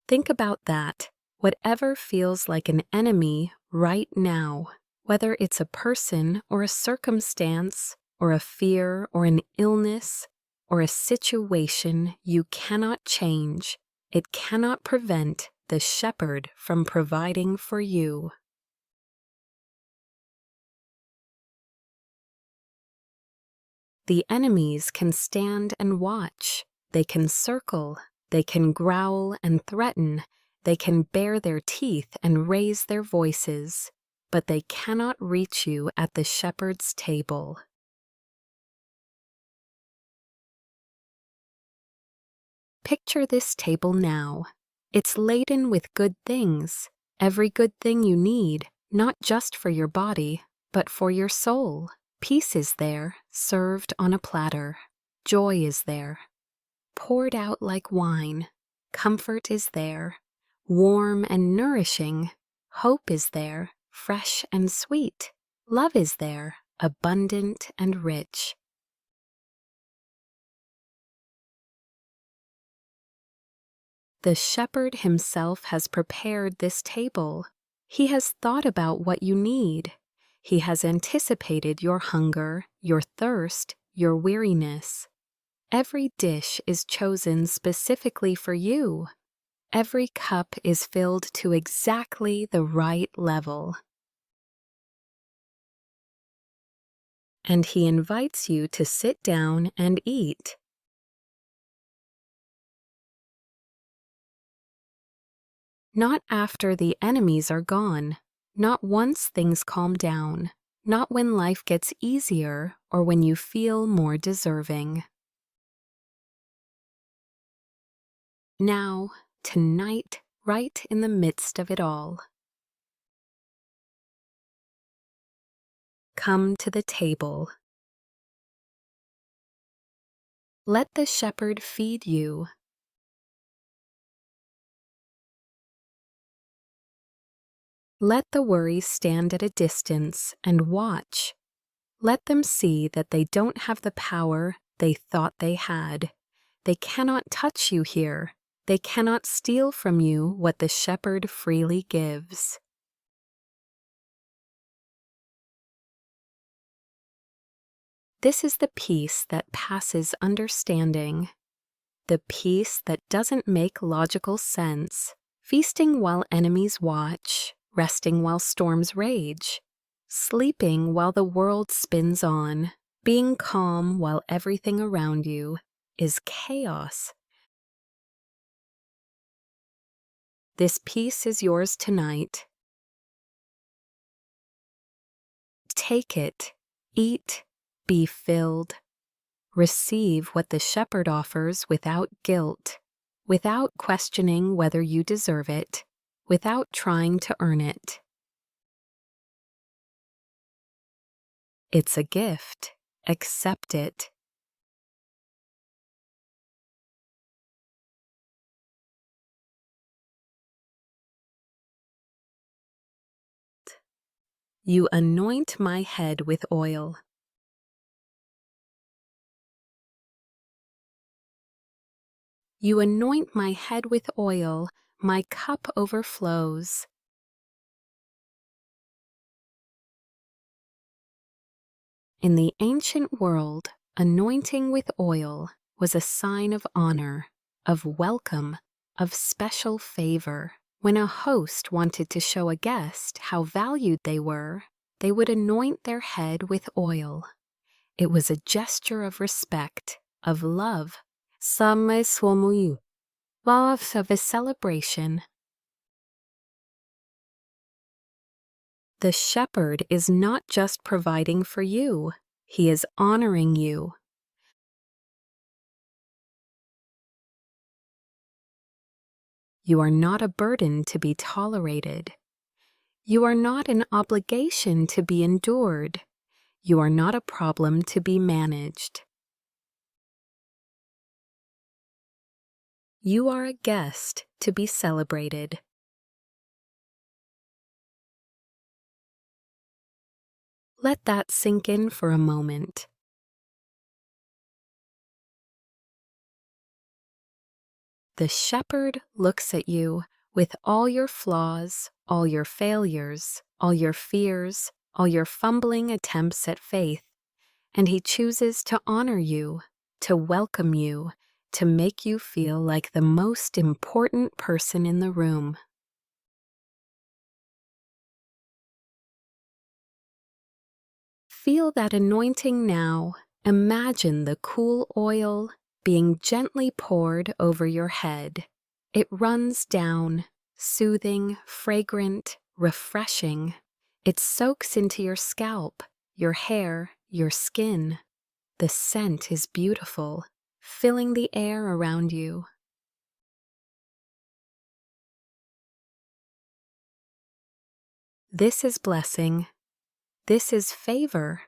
Think about that. Whatever feels like an enemy right now, whether it's a person or a circumstance, or a fear or an illness, or a situation you cannot change, it cannot prevent the shepherd from providing for you. The enemies can stand and watch. They can circle. They can growl and threaten. They can bare their teeth and raise their voices. But they cannot reach you at the shepherd's table. Picture this table now. It's laden with good things. Every good thing you need, not just for your body, but for your soul. Peace is there, served on a platter. Joy is there, poured out like wine. Comfort is there, warm and nourishing. Hope is there, fresh and sweet. Love is there, abundant and rich. The shepherd himself has prepared this table. He has thought about what you need. He has anticipated your hunger, your thirst, your weariness. Every dish is chosen specifically for you. Every cup is filled to exactly the right level. And he invites you to sit down and eat. Not after the enemies are gone, not once things calm down, not when life gets easier or when you feel more deserving. Now, tonight, right in the midst of it all. Come to the table. Let the shepherd feed you. Let the worries stand at a distance and watch. Let them see that they don't have the power they thought they had. They cannot touch you here. They cannot steal from you what the shepherd freely gives. This is the peace that passes understanding. The peace that doesn't make logical sense. Feasting while enemies watch, resting while storms rage, sleeping while the world spins on, being calm while everything around you is chaos. This peace is yours tonight. Take it, eat, be filled. Receive what the shepherd offers without guilt, without questioning whether you deserve it, without trying to earn it. It's a gift. Accept it. You anoint my head with oil. You anoint my head with oil, my cup overflows. In the ancient world, anointing with oil was a sign of honor, of welcome, of special favor. When a host wanted to show a guest how valued they were, they would anoint their head with oil. It was a gesture of respect, of love, of a celebration. The shepherd is not just providing for you, he is honoring you. You are not a burden to be tolerated. You are not an obligation to be endured. You are not a problem to be managed. You are a guest to be celebrated. Let that sink in for a moment. The shepherd looks at you with all your flaws, all your failures, all your fears, all your fumbling attempts at faith, and he chooses to honor you, to welcome you, to make you feel like the most important person in the room. Feel that anointing now. Imagine the cool oil being gently poured over your head. It runs down, soothing, fragrant, refreshing. It soaks into your scalp, your hair, your skin. The scent is beautiful, filling the air around you. This is blessing. This is favor.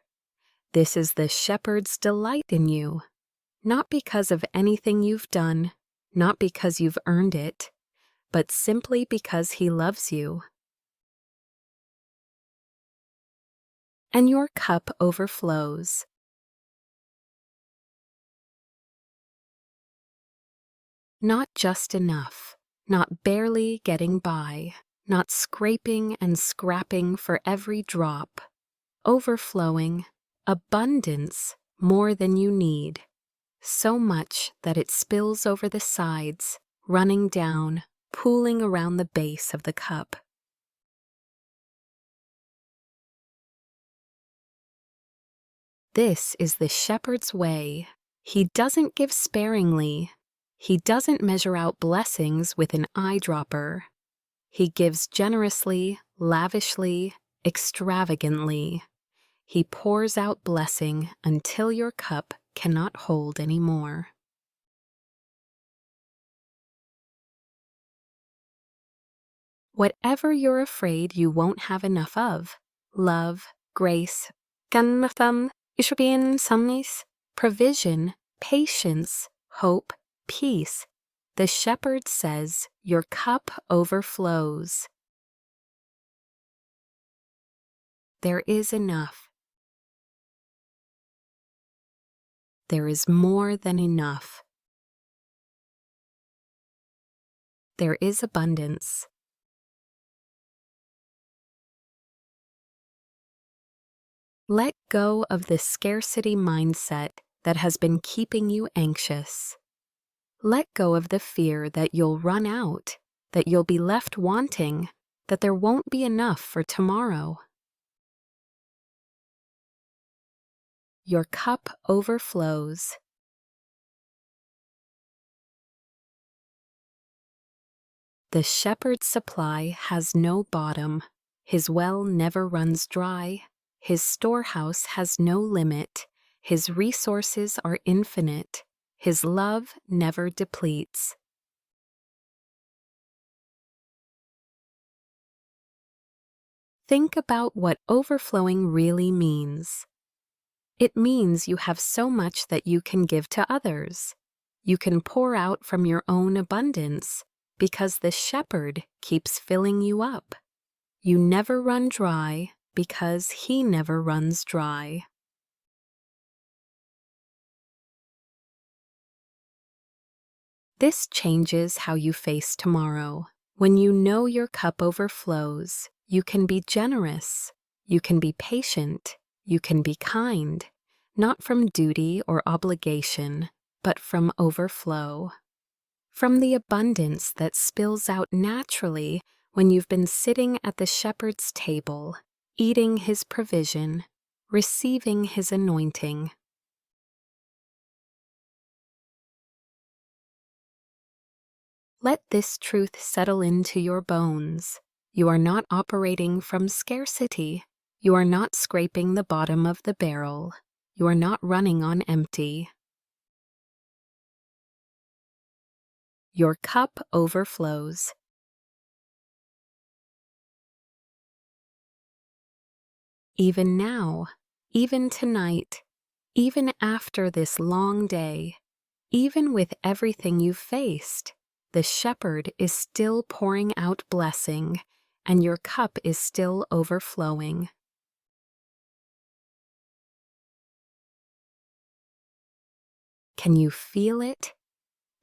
This is the shepherd's delight in you. Not because of anything you've done, not because you've earned it, but simply because he loves you. And your cup overflows. Not just enough, not barely getting by, not scraping and scrapping for every drop. Overflowing, abundance, more than you need. So much that it spills over the sides, running down, pooling around the base of the cup. This is the shepherd's way. He doesn't give sparingly. He doesn't measure out blessings with an eyedropper. He gives generously, lavishly, extravagantly. He pours out blessing until your cup cannot hold any more. Whatever you're afraid you won't have enough of, love, grace, provision, patience, hope, peace, the shepherd says your cup overflows. There is enough. There is more than enough. There is abundance. Let go of the scarcity mindset that has been keeping you anxious. Let go of the fear that you'll run out, that you'll be left wanting, that there won't be enough for tomorrow. Your cup overflows. The shepherd's supply has no bottom. His well never runs dry. His storehouse has no limit. His resources are infinite. His love never depletes. Think about what overflowing really means. It means you have so much that you can give to others. You can pour out from your own abundance because the shepherd keeps filling you up. You never run dry because he never runs dry. This changes how you face tomorrow. When you know your cup overflows, you can be generous, you can be patient, you can be kind, not from duty or obligation, but from overflow. From the abundance that spills out naturally when you've been sitting at the shepherd's table, eating his provision, receiving his anointing. Let this truth settle into your bones. You are not operating from scarcity. You are not scraping the bottom of the barrel. You are not running on empty. Your cup overflows. Even now, even tonight, even after this long day, even with everything you've faced, the shepherd is still pouring out blessing, and your cup is still overflowing. Can you feel it?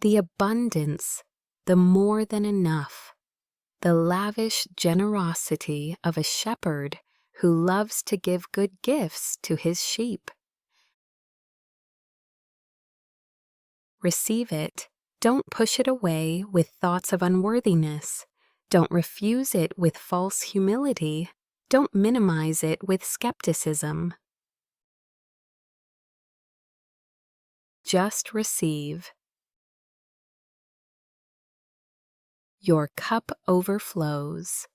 The abundance, the more than enough, the lavish generosity of a shepherd who loves to give good gifts to his sheep. Receive it. Don't push it away with thoughts of unworthiness. Don't refuse it with false humility. Don't minimize it with skepticism. Just receive. Your cup overflows.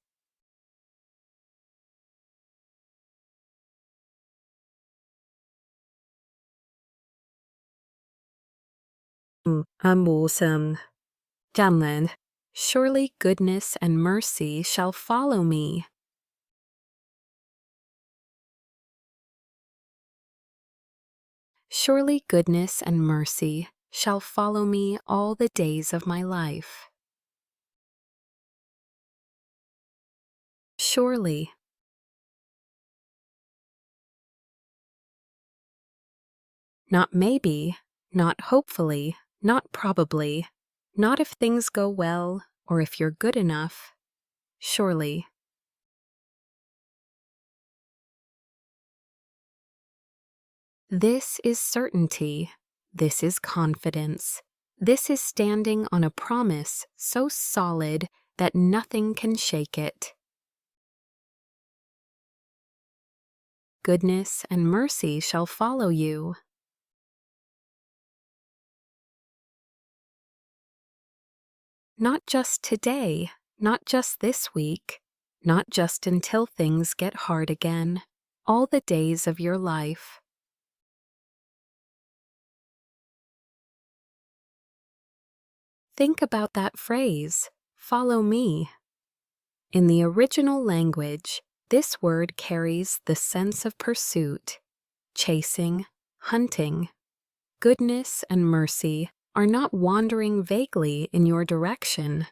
I'm awesome. Janlen, surely goodness and mercy shall follow me. Surely goodness and mercy shall follow me all the days of my life. Surely. Not maybe, not hopefully, not probably, not if things go well or if you're good enough. Surely. This is certainty. This is confidence. This is standing on a promise so solid that nothing can shake it. Goodness and mercy shall follow you. Not just today, not just this week, not just until things get hard again, all the days of your life. Think about that phrase, follow me. In the original language, this word carries the sense of pursuit, chasing, hunting. Goodness and mercy are not wandering vaguely in your direction.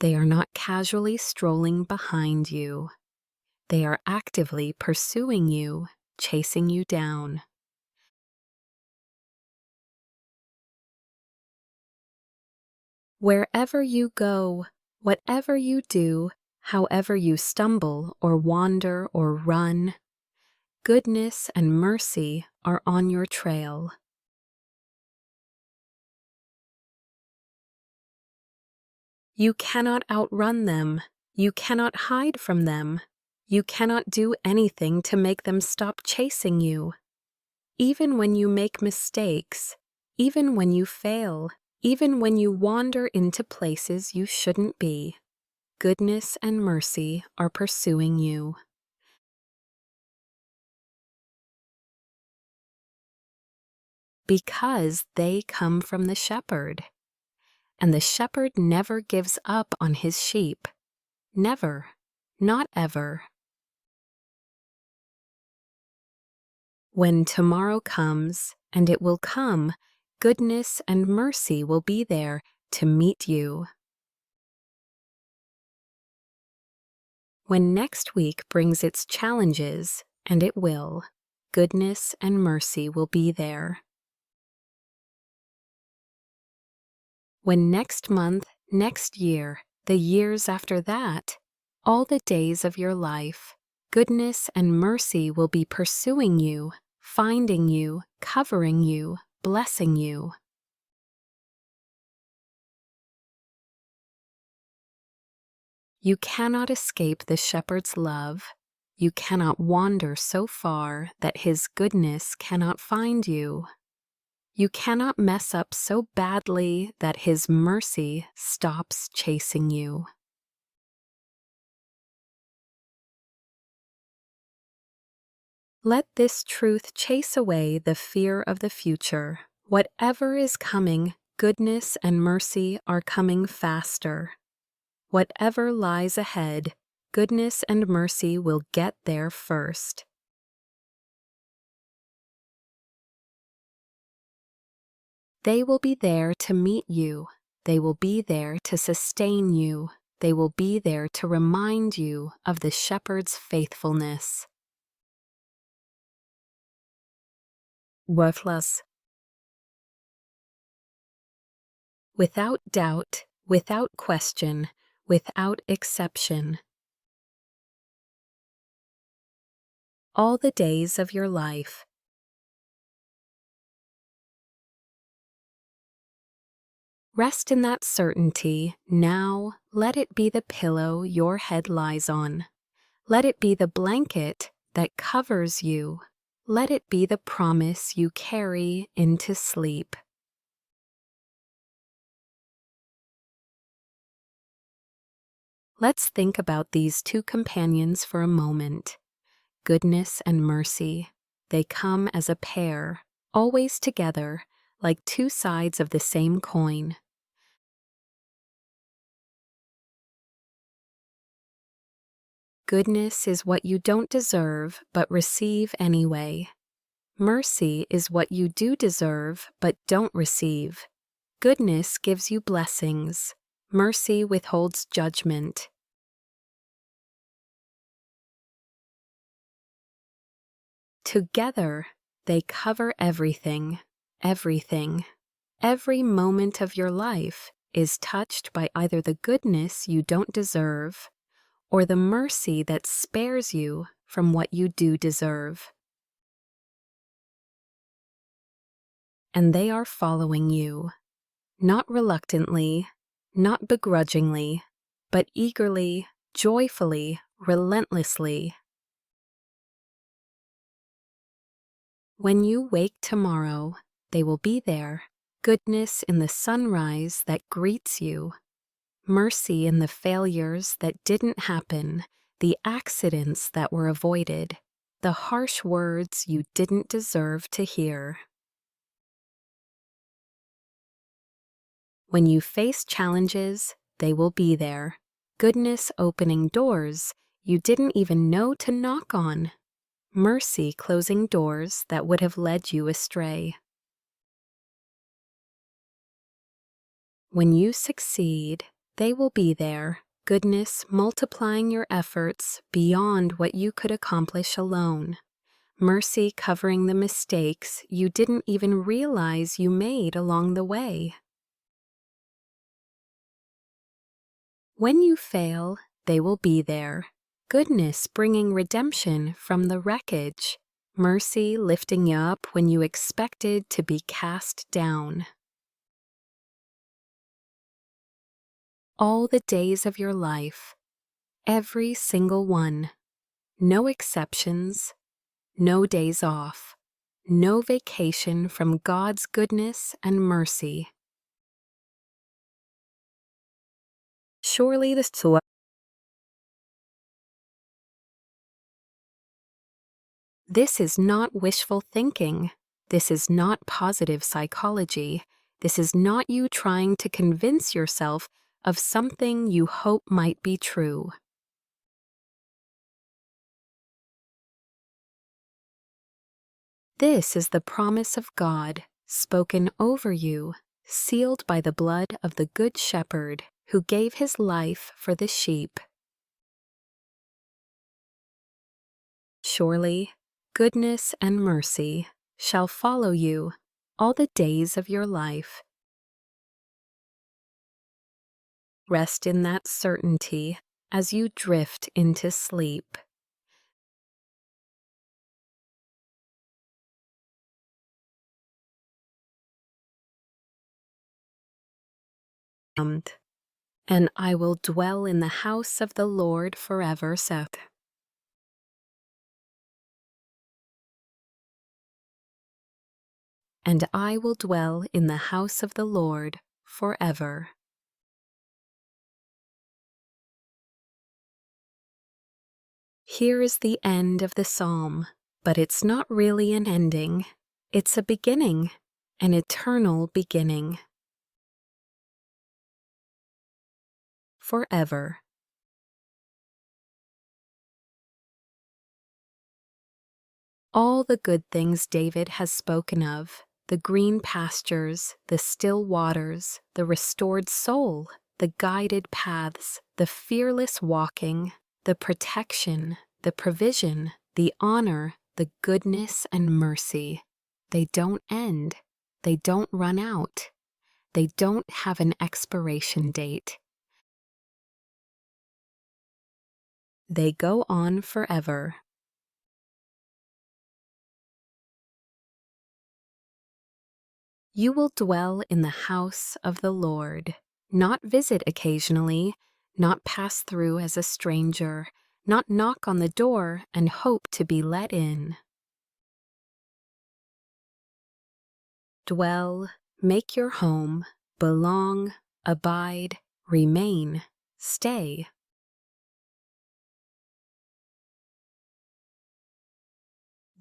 They are not casually strolling behind you. They are actively pursuing you, chasing you down. Wherever you go, whatever you do, however you stumble or wander or run, goodness and mercy are on your trail. You cannot outrun them. You cannot hide from them. You cannot do anything to make them stop chasing you. Even when you make mistakes, even when you fail, even when you wander into places you shouldn't be, goodness and mercy are pursuing you. Because they come from the shepherd. And the shepherd never gives up on his sheep. Never. Not ever. When tomorrow comes, and it will come, goodness and mercy will be there to meet you. When next week brings its challenges, and it will, goodness and mercy will be there. when next month, next year, the years after that, all the days of your life, goodness and mercy will be pursuing you, finding you, covering you, blessing you. You cannot escape the shepherd's love. You cannot wander so far that his goodness cannot find you. You cannot mess up so badly that his mercy stops chasing you. Let this truth chase away the fear of the future. Whatever is coming, goodness and mercy are coming faster. Whatever lies ahead, goodness and mercy will get there first. They will be there to meet you. They will be there to sustain you. They will be there to remind you of the shepherd's faithfulness. Worthless. Without doubt, without question, without exception. All the days of your life. Rest in that certainty. Now, let it be the pillow your head lies on. Let it be the blanket that covers you. Let it be the promise you carry into sleep. Let's think about these two companions for a moment. Goodness and mercy. They come as a pair, always together, like two sides of the same coin. Goodness is what you don't deserve but receive anyway. Mercy is what you do deserve but don't receive. Goodness gives you blessings. Mercy withholds judgment. Together, they cover everything, everything. Every moment of your life is touched by either the goodness you don't deserve or the mercy that spares you from what you do deserve. And they are following you, not reluctantly, not begrudgingly, but eagerly, joyfully, relentlessly. When you wake tomorrow, they will be there. Goodness in the sunrise that greets you. Mercy in the failures that didn't happen, the accidents that were avoided, the harsh words you didn't deserve to hear. When you face challenges, they will be there. Goodness opening doors you didn't even know to knock on. Mercy closing doors that would have led you astray. When you succeed, they will be there, goodness multiplying your efforts beyond what you could accomplish alone. Mercy covering the mistakes you didn't even realize you made along the way. When you fail, they will be there, goodness bringing redemption from the wreckage. Mercy lifting you up when you expected to be cast down. All the days of your life, every single one, no exceptions, no days off, no vacation from God's goodness and mercy. Surely this is not wishful thinking. This is not positive psychology. This is not you trying to convince yourself of something you hope might be true. This is the promise of God, spoken over you, sealed by the blood of the Good Shepherd, who gave his life for the sheep. Surely, goodness and mercy shall follow you all the days of your life. Rest in that certainty as you drift into sleep. And I will dwell in the house of the Lord forever. And I will dwell in the house of the Lord forever. Here is the end of the psalm, but it's not really an ending. It's a beginning, an eternal beginning. Forever. All the good things David has spoken of, the green pastures, the still waters, the restored soul, the guided paths, the fearless walking, the protection, the provision, the honor, the goodness and mercy. They don't end. They don't run out. They don't have an expiration date. They go on forever. You will dwell in the house of the Lord, not visit occasionally, not pass through as a stranger, not knock on the door and hope to be let in. Dwell, make your home, belong, abide, remain, stay.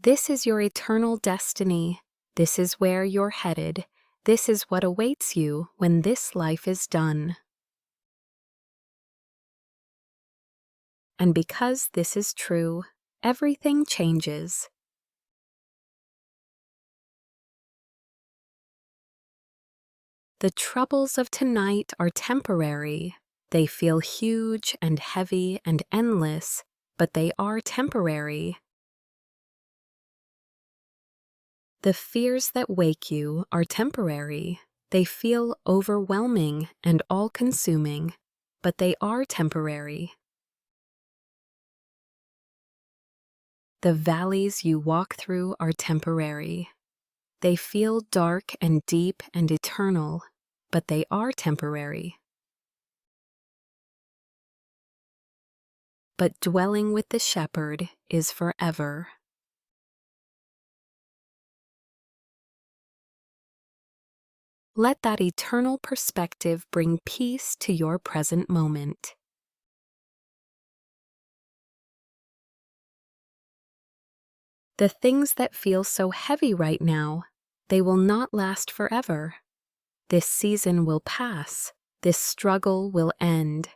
This is your eternal destiny. This is where you're headed. This is what awaits you when this life is done. And because this is true, everything changes. The troubles of tonight are temporary. They feel huge and heavy and endless, but they are temporary. The fears that wake you are temporary. They feel overwhelming and all-consuming, but they are temporary. The valleys you walk through are temporary. They feel dark and deep and eternal, but they are temporary. But dwelling with the shepherd is forever. Let that eternal perspective bring peace to your present moment. The things that feel so heavy right now, they will not last forever. This season will pass. This struggle will end.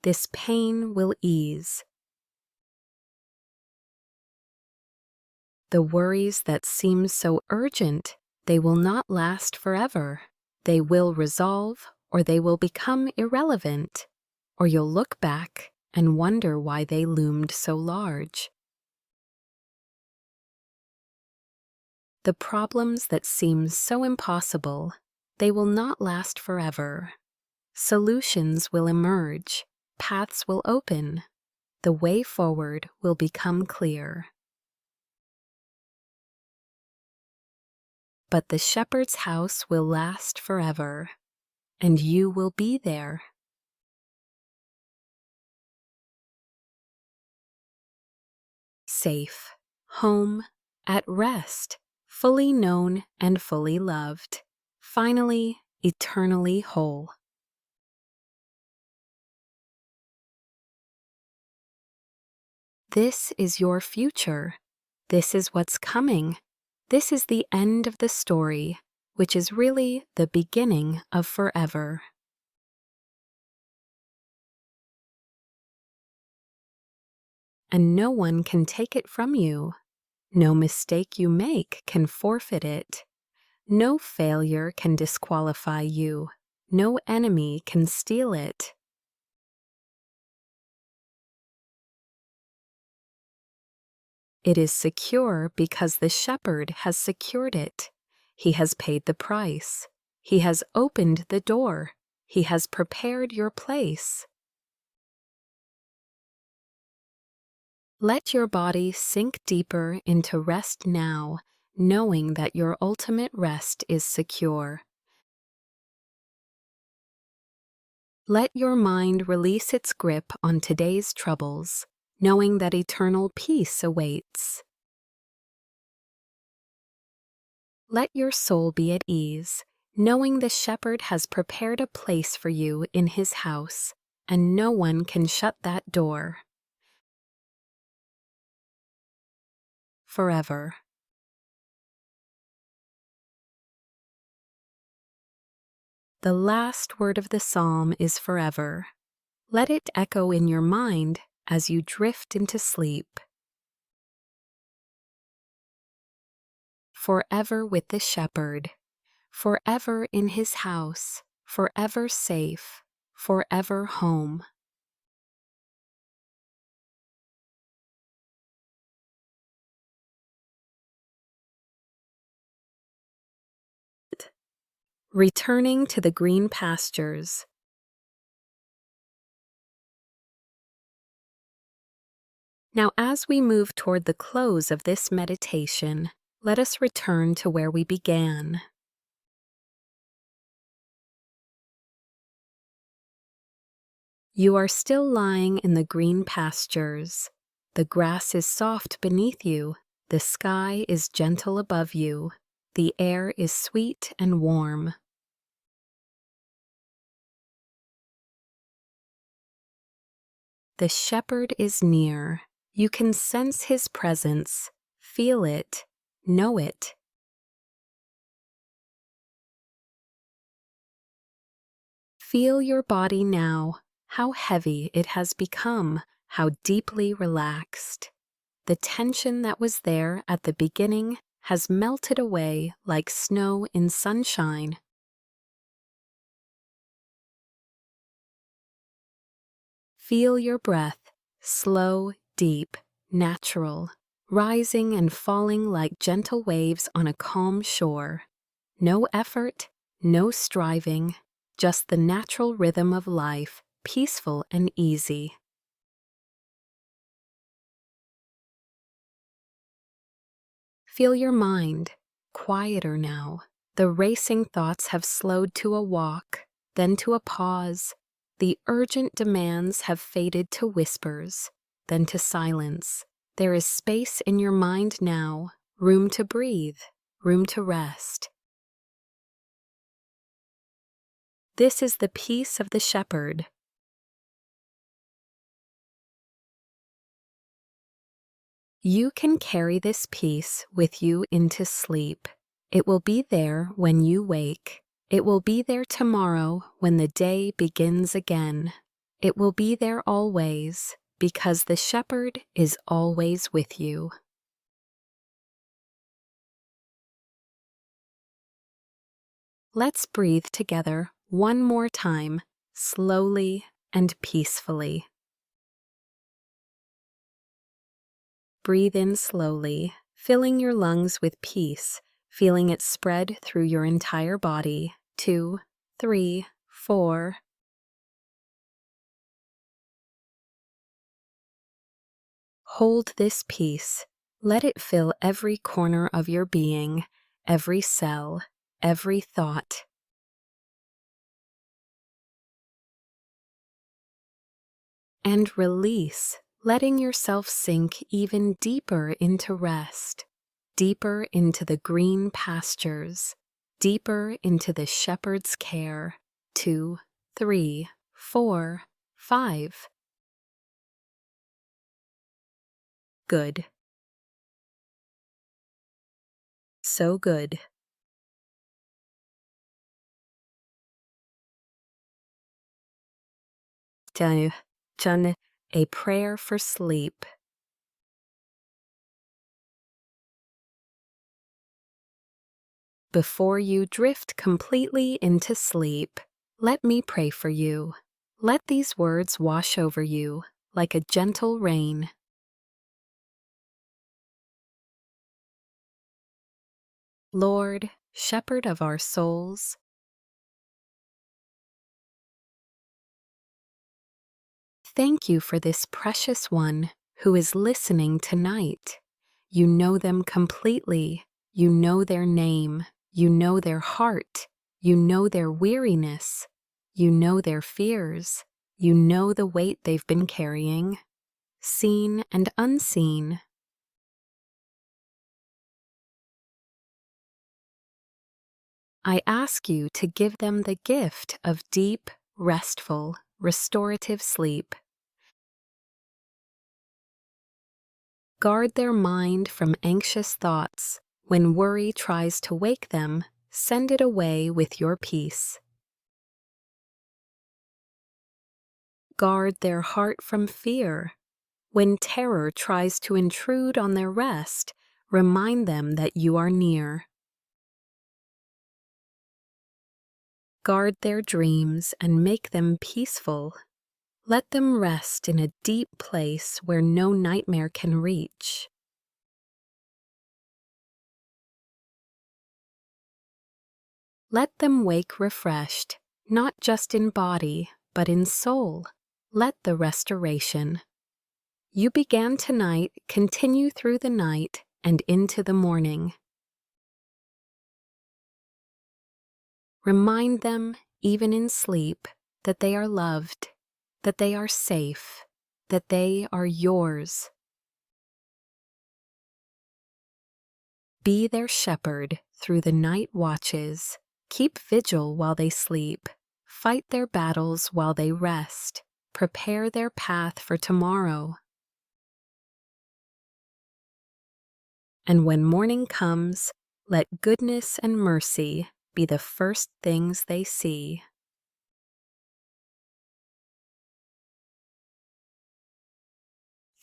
This pain will ease. The worries that seem so urgent, they will not last forever. They will resolve, or they will become irrelevant, or you'll look back and wonder why they loomed so large. The problems that seem so impossible, they will not last forever. Solutions will emerge, paths will open, the way forward will become clear. But the shepherd's house will last forever, and you will be there. Safe, home, at rest, fully known and fully loved, finally, eternally whole. This is your future. This is what's coming. This is the end of the story, which is really the beginning of forever. And no one can take it from you. No mistake you make can forfeit it. No failure can disqualify you. No enemy can steal it. It is secure because the shepherd has secured it. He has paid the price. He has opened the door. He has prepared your place. Let your body sink deeper into rest now, knowing that your ultimate rest is secure. Let your mind release its grip on today's troubles, knowing that eternal peace awaits. Let your soul be at ease, knowing the shepherd has prepared a place for you in his house, and no one can shut that door. Forever. The last word of the psalm is forever. Let it echo in your mind as you drift into sleep. Forever with the shepherd, forever in his house, forever safe, forever home. Returning to the green pastures. Now, as we move toward the close of this meditation, let us return to where we began. You are still lying in the green pastures. The grass is soft beneath you, the sky is gentle above you, the air is sweet and warm. The shepherd is near. You can sense his presence, feel it, know it. Feel your body now, how heavy it has become, how deeply relaxed. The tension that was there at the beginning has melted away like snow in sunshine. Feel your breath, slow, deep, natural, rising and falling like gentle waves on a calm shore. No effort, no striving, just the natural rhythm of life, peaceful and easy. Feel your mind, quieter now. The racing thoughts have slowed to a walk, then to a pause. The urgent demands have faded to whispers, then to silence. There is space in your mind now, room to breathe, room to rest. This is the peace of the shepherd. You can carry this peace with you into sleep. It will be there when you wake. It will be there tomorrow when the day begins again. It will be there always, because the shepherd is always with you. Let's breathe together one more time, slowly and peacefully. Breathe in slowly, filling your lungs with peace, feeling it spread through your entire body. 2, 3, 4. Hold this peace. Let it fill every corner of your being, every cell, every thought. And release, letting yourself sink even deeper into rest, deeper into the green pastures, deeper into the shepherd's care. 2, 3, 4, 5. Good. So good. Chun, a prayer for sleep. Before you drift completely into sleep, let me pray for you. Let these words wash over you like a gentle rain. Lord, shepherd of our souls, Thank you for this precious one who is listening tonight. You know them completely. You know their name. You know their heart. You know their weariness. You know their fears. You know the weight they've been carrying, seen and unseen. I ask you to give them the gift of deep, restful, restorative sleep. Guard their mind from anxious thoughts. When worry tries to wake them, send it away with your peace. Guard their heart from fear. When terror tries to intrude on their rest, remind them that you are near. Guard their dreams and make them peaceful. Let them rest in a deep place where no nightmare can reach. Let them wake refreshed, not just in body, but in soul. Let the restoration you began tonight continue through the night and into the morning. Remind them, even in sleep, that they are loved, that they are safe, that they are yours. Be their shepherd through the night watches. Keep vigil while they sleep. Fight their battles while they rest. Prepare their path for tomorrow. And when morning comes, let goodness and mercy be the first things they see.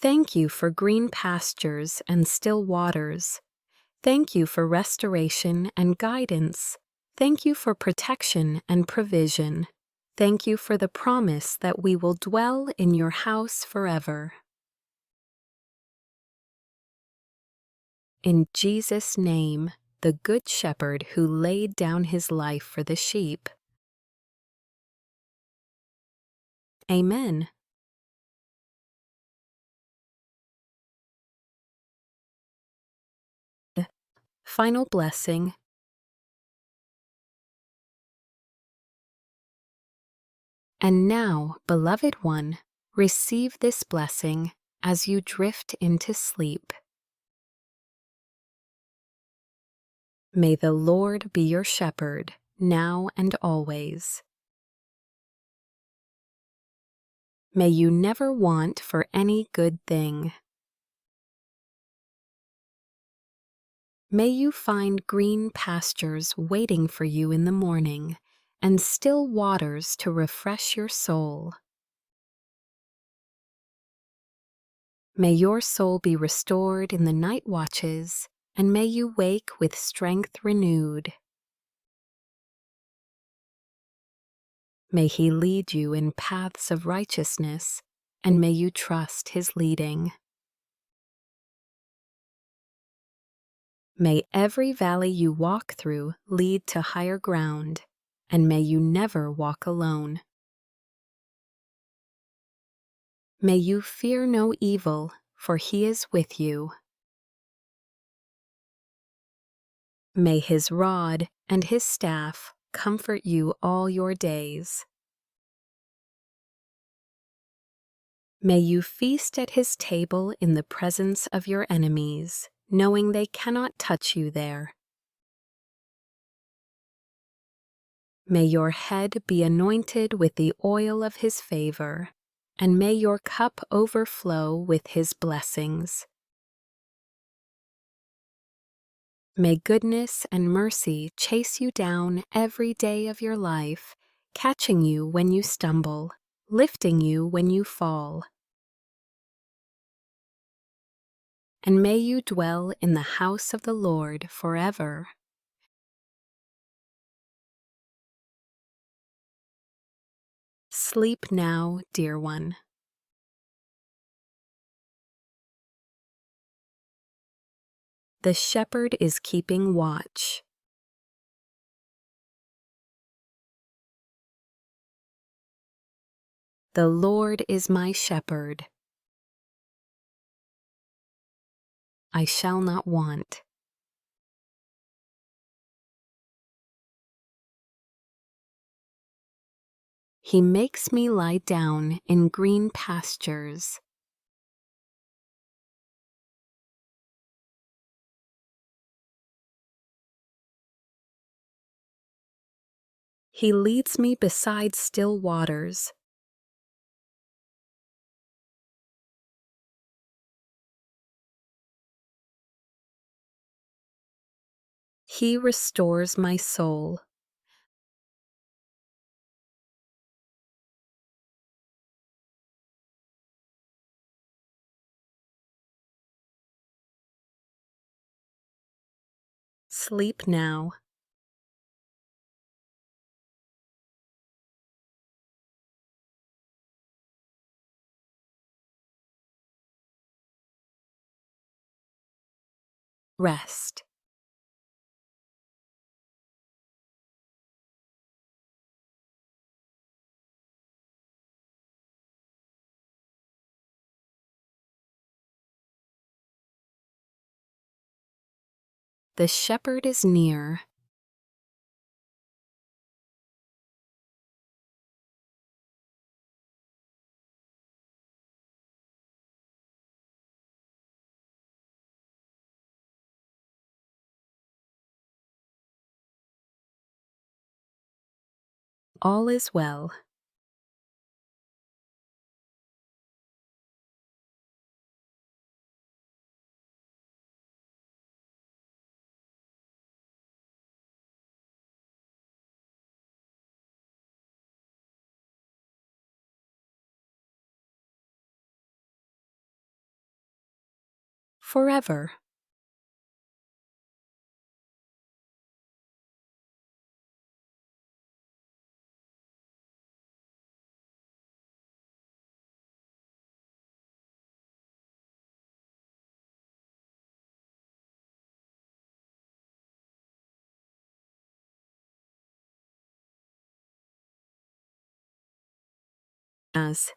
Thank you for green pastures and still waters. Thank you for restoration and guidance. Thank you for protection and provision. Thank you for the promise that we will dwell in your house forever. In Jesus' name, the Good Shepherd who laid down his life for the sheep. Amen. Final blessing. And now, beloved one, receive this blessing as you drift into sleep. May the Lord be your shepherd, now and always. May you never want for any good thing. May you find green pastures waiting for you in the morning, and still waters to refresh your soul. May your soul be restored in the night watches, and may you wake with strength renewed. May he lead you in paths of righteousness, and may you trust his leading. May every valley you walk through lead to higher ground, and may you never walk alone. May you fear no evil, for he is with you. May his rod and his staff comfort you all your days. May you feast at his table in the presence of your enemies, knowing they cannot touch you there. May your head be anointed with the oil of his favor, and may your cup overflow with his blessings. May goodness and mercy chase you down every day of your life, catching you when you stumble, lifting you when you fall. And may you dwell in the house of the Lord forever. Sleep now, dear one. The shepherd is keeping watch. The Lord is my shepherd. I shall not want. He makes me lie down in green pastures. He leads me beside still waters. He restores my soul. Sleep now. Rest. The shepherd is near. All is well. Forever. As